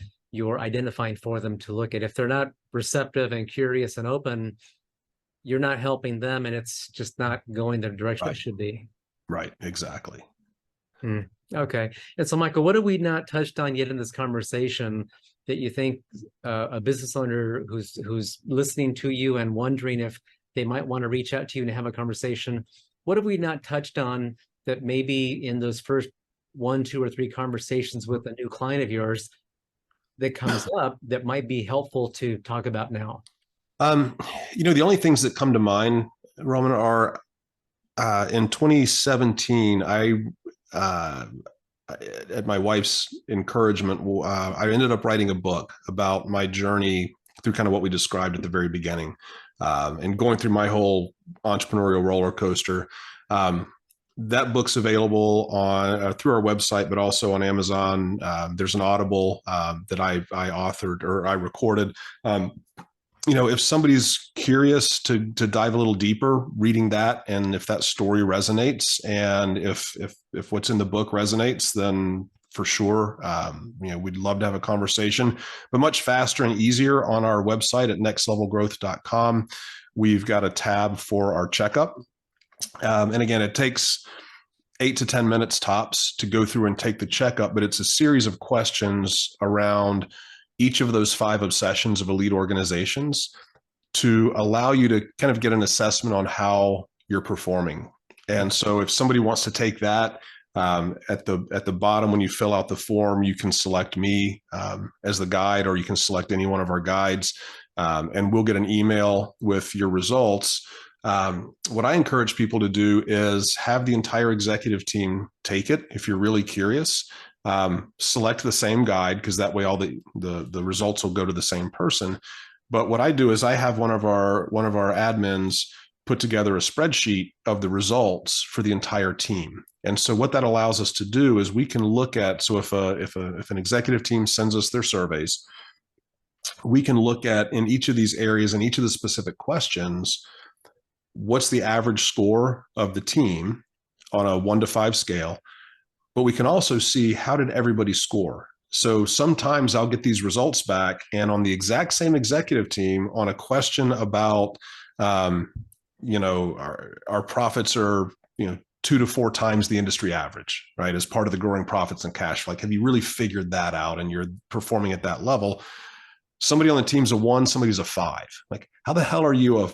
identifying for them to look at. If they're not receptive and curious and open, you're not helping them, and it's just not going the direction it should be. Right. Exactly. Okay. And so, Michael, what have we not touched on yet in this conversation that you think a business owner who's listening to you and wondering if they might want to reach out to you and have a conversation, what have we not touched on that maybe in those first 1, 2, or 3 conversations with a new client of yours that comes up that might be helpful to talk about now? The only things that come to mind, Roman, are in 2017, at my wife's encouragement, I ended up writing a book about my journey through kind of what we described at the very beginning, and going through my whole entrepreneurial roller coaster. That book's available on through our website, but also on Amazon. There's an Audible that I authored or I recorded. If somebody's curious to dive a little deeper, reading that, and if that story resonates, and if what's in the book resonates, then for sure, we'd love to have a conversation, but much faster and easier on our website at nextlevelgrowth.com. We've got a tab for our checkup. And again, it takes 8 to 10 minutes tops to go through and take the checkup, but it's a series of questions around each of those 5 obsessions of elite organizations to allow you to kind of get an assessment on how you're performing. And so if somebody wants to take that, at the bottom, when you fill out the form, you can select me as the guide, or you can select any one of our guides, and we'll get an email with your results. What I encourage people to do is have the entire executive team take it. If you're really curious, select the same guide, because that way all the results will go to the same person. But what I do is I have one of our admins put together a spreadsheet of the results for the entire team. And so what that allows us to do is we can look at, so if an executive team sends us their surveys, we can look at, in each of these areas and each of the specific questions, what's the average score of the team on a 1 to 5 scale. But we can also see, how did everybody score? So sometimes I'll get these results back, and on the exact same executive team, on a question about, our profits are, 2 to 4 times the industry average, right? As part of the growing profits and cash. Like, have you really figured that out and you're performing at that level? Somebody on the team's a 1, somebody's a 5. Like, how the hell are you a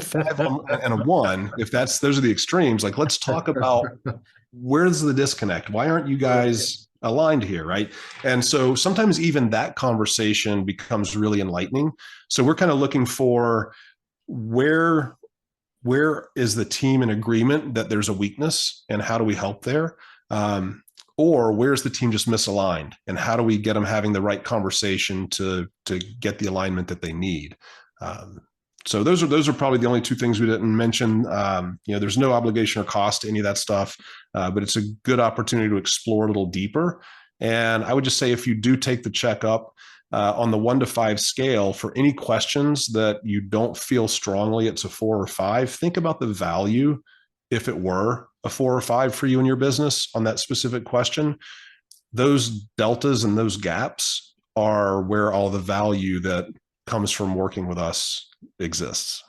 5 and a 1? If those are the extremes, like, let's talk about where's the disconnect? Why aren't you guys aligned here, right? And so sometimes even that conversation becomes really enlightening. So we're kind of looking for where is the team in agreement that there's a weakness, and how do we help there? Or where's the team just misaligned, and how do we get them having the right conversation to get the alignment that they need? So those are probably the only two things we didn't mention. There's no obligation or cost to any of that stuff, but it's a good opportunity to explore a little deeper. And I would just say, if you do take the checkup on the 1 to 5 scale, for any questions that you don't feel strongly it's a 4 or 5, think about the value if it were a 4 or 5 for you in your business on that specific question. Those deltas and those gaps are where all the value that comes from working with us exists.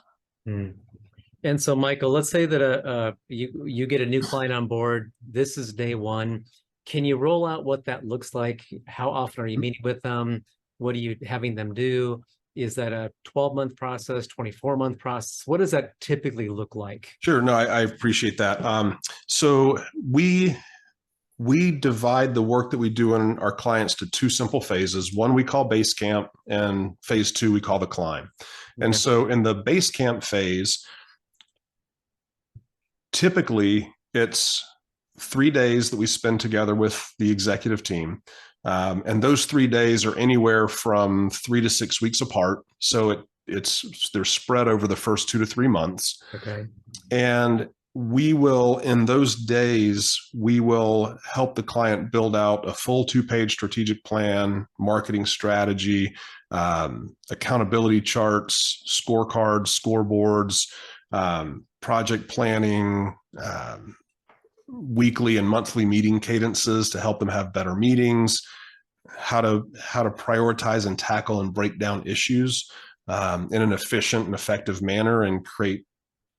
And so, Michael, let's say that you get a new client on board. This is day 1. Can you roll out what that looks like? How often are you meeting with them? What are you having them do? Is that a 12-month process, 24-month process? What does that typically look like? Sure. No, I appreciate that. So we divide the work that we do in our clients to 2 simple phases. One we call base camp, and phase 2 we call the climb. Okay. And so in the base camp phase, typically it's 3 days that we spend together with the executive team. And those 3 days are anywhere from 3 to 6 weeks apart. So they're spread over the first 2 to 3 months. Okay. And we will, in those days, we will help the client build out a full 2-page strategic plan, marketing strategy, accountability charts, scorecards, scoreboards, project planning, weekly and monthly meeting cadences to help them have better meetings, how to prioritize and tackle and break down issues in an efficient and effective manner, and create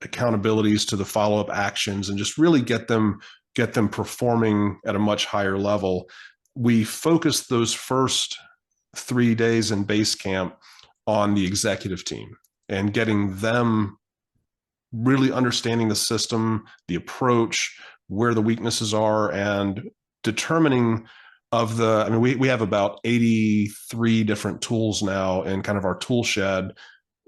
accountabilities to the follow-up actions, and just really get them performing at a much higher level. We focus those first 3 days in base camp on the executive team and getting them really understanding the system, the approach, where the weaknesses are, and determining we have about 83 different tools now in kind of our tool shed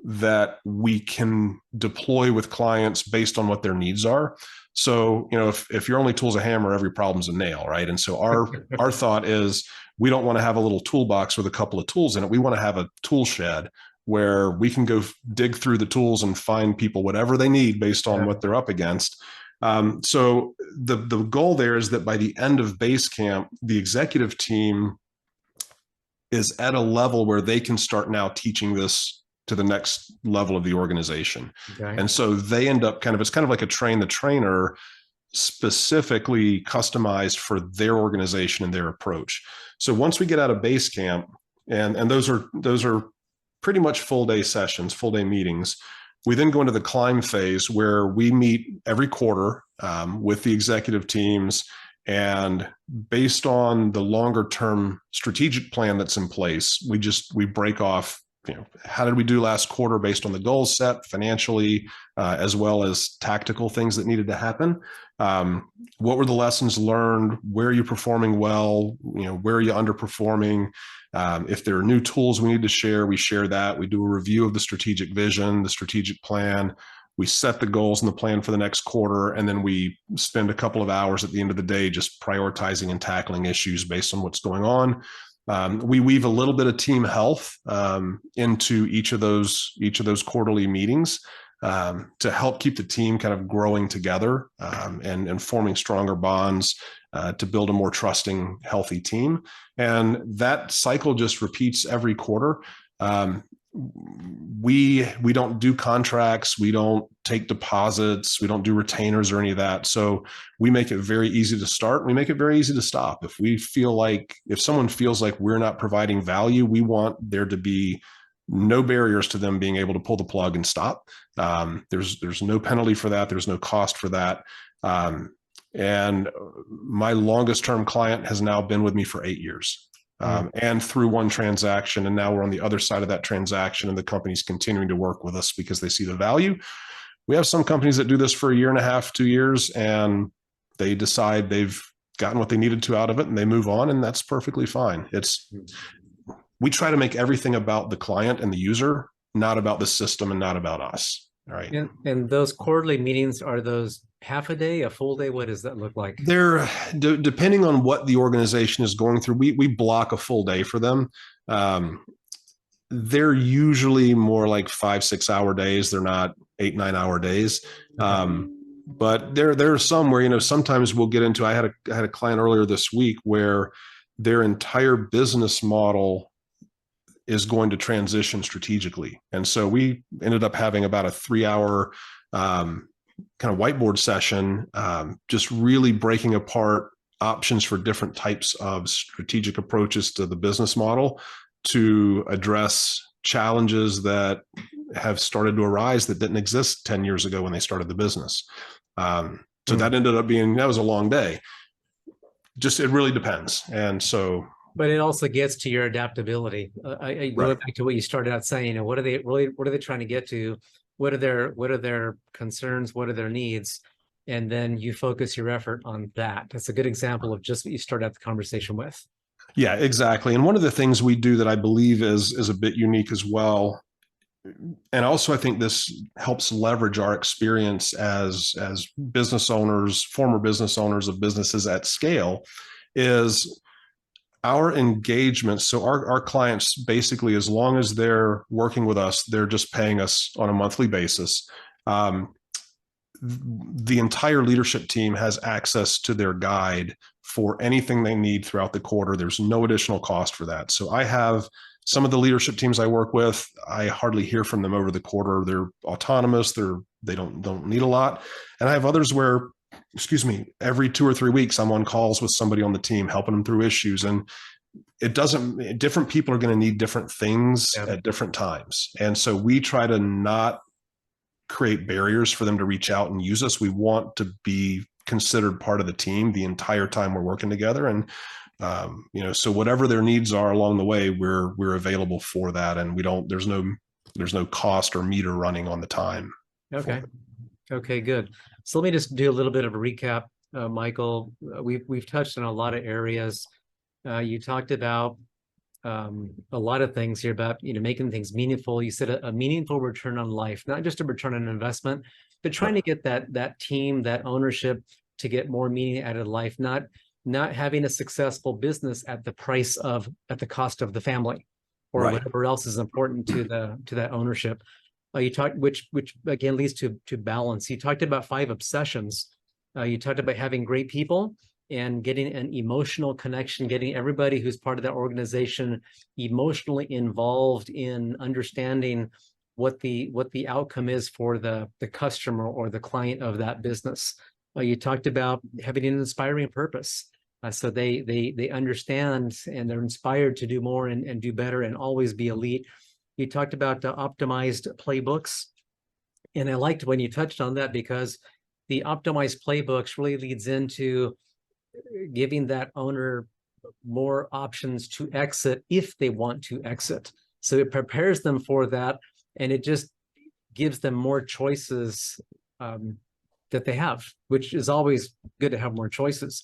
that we can deploy with clients based on what their needs are. So, if your only tool's a hammer, every problem's a nail, right? And so our thought is, we don't want to have a little toolbox with a couple of tools in it. We want to have a tool shed where we can go dig through the tools and find people whatever they need based on what they're up against. So the goal there is that by the end of base camp, the executive team is at a level where they can start now teaching this to the next level of the organization. Okay. And so they end up it's kind of like a train the trainer, specifically customized for their organization and their approach. So once we get out of base camp, and those are pretty much full day sessions, full day meetings, we then go into the climb phase, where we meet every quarter with the executive teams, and based on the longer term strategic plan that's in place, we break off, how did we do last quarter based on the goals set financially, as well as tactical things that needed to happen. What were the lessons learned? Where are you performing well? Where are you underperforming? If there are new tools we need to share, we share that. We do a review of the strategic vision, the strategic plan. We set the goals and the plan for the next quarter, and then we spend a couple of hours at the end of the day just prioritizing and tackling issues based on what's going on. We weave a little bit of team health into each of those quarterly meetings to help keep the team kind of growing together and forming stronger bonds to build a more trusting, healthy team. And that cycle just repeats every quarter. We don't do contracts. We don't take deposits. We don't do retainers or any of that. So we make it very easy to start. We make it very easy to stop. If someone feels like we're not providing value, we want there to be no barriers to them being able to pull the plug and stop. There's no penalty for that. There's no cost for that. And my longest term client has now been with me for 8 years. And through one transaction, and now we're on the other side of that transaction, and the company's continuing to work with us because they see the value. We have some companies that do this for 1.5 years, 2 years, and they decide they've gotten what they needed to out of it, and they move on, and that's perfectly fine. We try to make everything about the client and the user, not about the system and not about us. All right. And those quarterly meetings, are those half a day, a full day? What does that look like? They're depending on what the organization is going through. We block a full day for them. they're usually more like 5-6 hour days. They're not 8-9 hour days. But there are some where, sometimes we'll get into, I had a client earlier this week where their entire business model is going to transition strategically. And so we ended up having about a 3-hour kind of whiteboard session, just really breaking apart options for different types of strategic approaches to the business model to address challenges that have started to arise that didn't exist 10 years ago when they started the business. So that ended up that was a long day. Just, it really depends. And so, but it also gets to your adaptability. I go back to what you started out saying, what are they trying to get to? What are their concerns? What are their needs? And then you focus your effort on that. That's a good example of just what you started out the conversation with. Yeah, exactly. And one of the things we do that I believe is a bit unique as well, and also I think this helps leverage our experience as business owners, former business owners of businesses at scale, is our engagement. So our clients, basically, as long as they're working with us, they're just paying us on a monthly basis. The entire leadership team has access to their guide for anything they need throughout the quarter. There's no additional cost for that. So I have some of the leadership teams I work with, I hardly hear from them over the quarter. They're autonomous. They don't need a lot. And I have others where, every 2 or 3 weeks, I'm on calls with somebody on the team, helping them through issues. And different people are going to need different things at different times. And so we try to not create barriers for them to reach out and use us. We want to be considered part of the team the entire time we're working together. And, so whatever their needs are along the way, we're available for that. And there's no cost or meter running on the time. Okay, good. So let me just do a little bit of a recap, Michael. We've touched on a lot of areas. You talked about a lot of things here about making things meaningful. You said a meaningful return on life, not just a return on investment, but trying to get that team, that ownership, to get more meaning out of life, not having a successful business at the cost of the family or whatever else is important to that ownership. You talked, which again leads to balance. You talked about 5 obsessions. You talked about having great people and getting an emotional connection, getting everybody who's part of that organization emotionally involved in understanding what the outcome is for the customer or the client of that business. You talked about having an inspiring purpose. So they understand and they're inspired to do more and do better and always be elite. You talked about optimized playbooks. And I liked when you touched on that, because the optimized playbooks really leads into giving that owner more options to exit if they want to exit. So it prepares them for that, and it just gives them more choices that they have, which is always good to have more choices.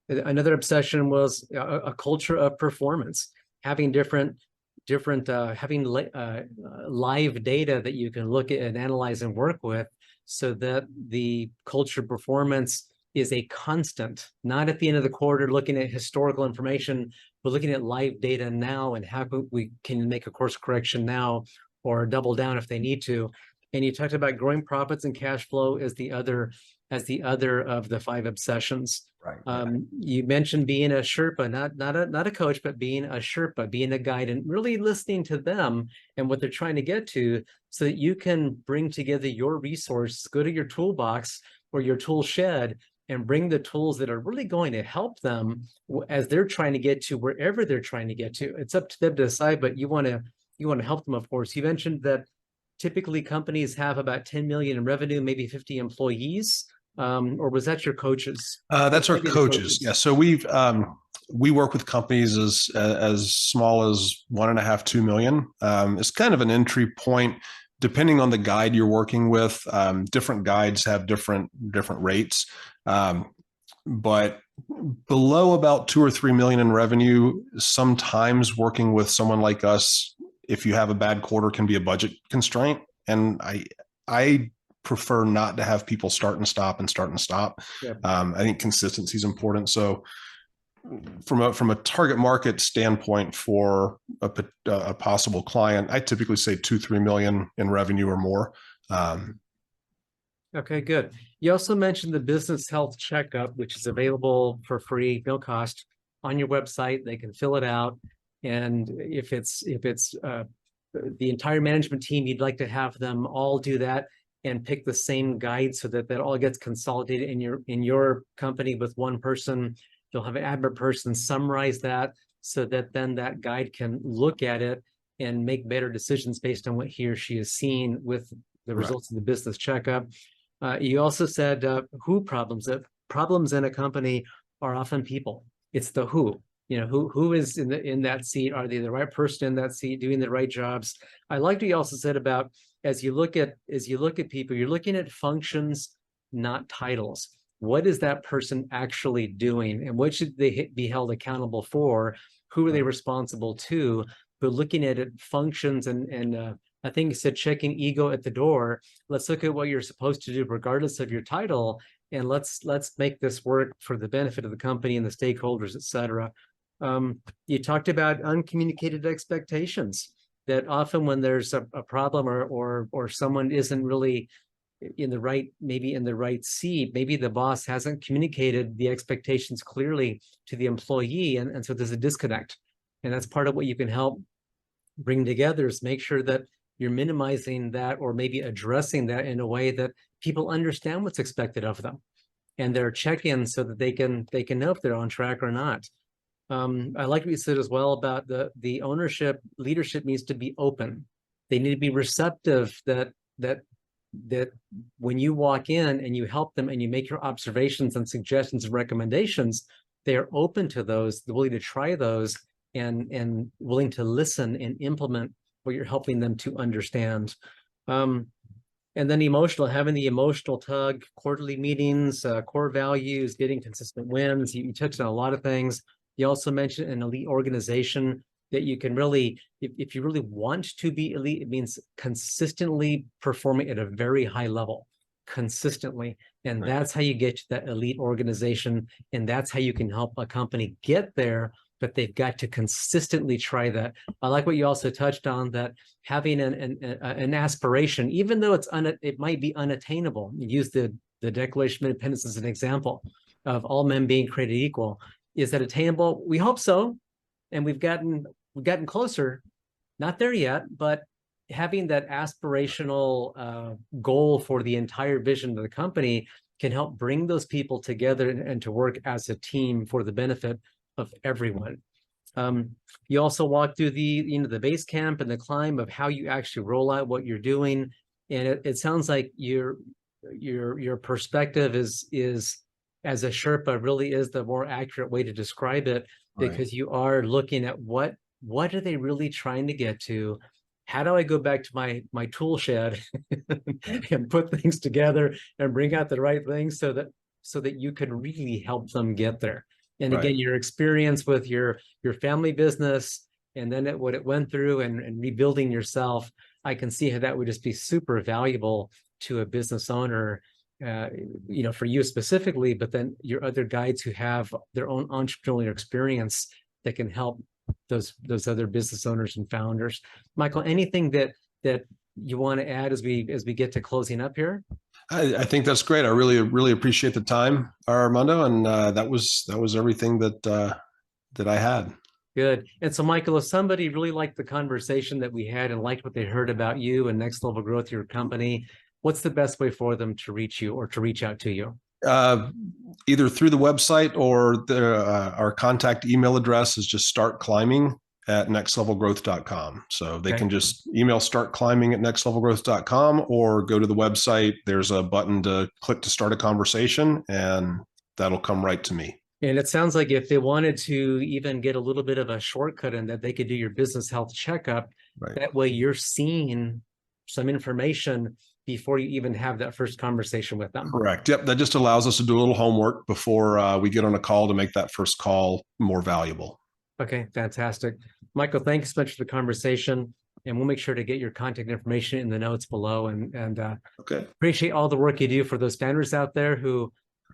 Another obsession was a culture of performance, having having live data that you can look at and analyze and work with, so that the culture performance is a constant, not at the end of the quarter looking at historical information, but looking at live data now and how we can make a course correction now or double down if they need to. And you talked about growing profits and cash flow as the other of the 5 obsessions. Right. You mentioned being a Sherpa, not a coach, but being a Sherpa, being a guide, and really listening to them and what they're trying to get to, so that you can bring together your resources, go to your toolbox or your tool shed, and bring the tools that are really going to help them as they're trying to get to wherever they're trying to get to. It's up to them to decide, but you want to help them, of course. You mentioned that typically companies have about 10 million in revenue, maybe 50 employees. Or was that your coaches? That's our coaches. Yeah. So we work with companies as small as 1.5, 2 million. It's kind of an entry point, depending on the guide you're working with. Different guides have different rates. But below about 2 or 3 million in revenue, sometimes working with someone like us, if you have a bad quarter, can be a budget constraint. And I prefer not to have people start and stop. Yep. I think consistency is important. So from a target market standpoint for a possible client, I typically say 2-3 million in revenue or more. Okay, good. You also mentioned the business health checkup, which is available for free, no cost, on your website. They can fill it out, and if it's the entire management team, you'd like to have them all do that and pick the same guide so that that all gets consolidated in your company with one person. You'll have an admin person summarize that so that then that guide can look at it and make better decisions based on what he or she has seen with the results of the business checkup. You also said who problems. Problems in a company are often people. It's the who. You know, who is in that seat? Are they the right person in that seat doing the right jobs? I liked what you also said about as you look at people, you're looking at functions, not titles. What is that person actually doing, and what should they be held accountable for? Who are they responsible to? But looking at it, functions and I think you said checking ego at the door. Let's look at what you're supposed to do regardless of your title, and let's make this work for the benefit of the company and the stakeholders, et cetera. You talked about uncommunicated expectations, that often when there's a problem or someone isn't really in the right seat, maybe the boss hasn't communicated the expectations clearly to the employee, and so there's a disconnect. And that's part of what you can help bring together, is make sure that you're minimizing that or maybe addressing that in a way that people understand what's expected of them, and they're check-ins so that they can know if they're on track or not. I like what you said as well about the ownership. Leadership needs to be open. They need to be receptive, that when you walk in and you help them and you make your observations and suggestions and recommendations, they are open to those, they're willing to try those, and willing to listen and implement what you're helping them to understand. And then having the emotional tug, quarterly meetings, core values, getting consistent wins. You touched on a lot of things. You also mentioned an elite organization that you can really, if you really want to be elite, it means consistently performing at a very high level, consistently. And that's how you get to that elite organization. And that's how you can help a company get there, but they've got to consistently try that. I like what you also touched on, that having an aspiration, even though it might be unattainable. You use the Declaration of Independence as an example of all men being created equal. Is that attainable? We hope so. And we've gotten closer. Not there yet, but having that aspirational goal for the entire vision of the company can help bring those people together and to work as a team for the benefit of everyone. You also walk through the base camp and the climb of how you actually roll out what you're doing. And it sounds like your perspective is as a Sherpa really is the more accurate way to describe it, because you are looking at what are they really trying to get to? How do I go back to my tool shed and put things together and bring out the right things so that you can really help them get there? And again, your experience with your family business and then what it went through and rebuilding yourself, I can see how that would just be super valuable to a business owner, for you specifically, but then your other guides who have their own entrepreneurial experience that can help those other business owners and founders. Michael, anything that you want to add as we get to closing up here? I think that's great. I really appreciate the time, Armando, and that was everything that I had. Good. And so, Michael, if somebody really liked the conversation that we had and liked what they heard about you and Next Level Growth, your company, what's the best way for them to reach you or to reach out to you? Either through the website or our contact email address is just startclimbing@nextlevelgrowth.com. So they can just email startclimbing@nextlevelgrowth.com or go to the website. There's a button to click to start a conversation, and that'll come right to me. And it sounds like if they wanted to even get a little bit of a shortcut in that, they could do your business health checkup. That way you're seeing some information before you even have that first conversation with them. Correct. Yep. That just allows us to do a little homework before we get on a call to make that first call more valuable. Okay, fantastic. Michael, thanks so much for the conversation. And we'll make sure to get your contact information in the notes below. And appreciate all the work you do for those founders out there who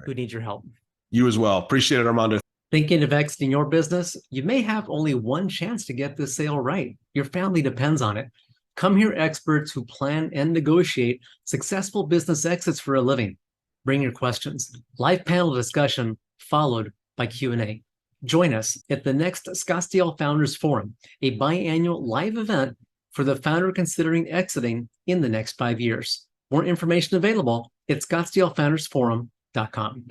need your help. You as well. Appreciate it, Armando. Thinking of exiting your business? You may have only one chance to get this sale right. Your family depends on it. Come hear experts who plan and negotiate successful business exits for a living. Bring your questions. Live panel discussion followed by Q&A. Join us at the next Scottsdale Founders Forum, a biannual live event for the founder considering exiting in the next 5 years. More information available at scottsdalefoundersforum.com.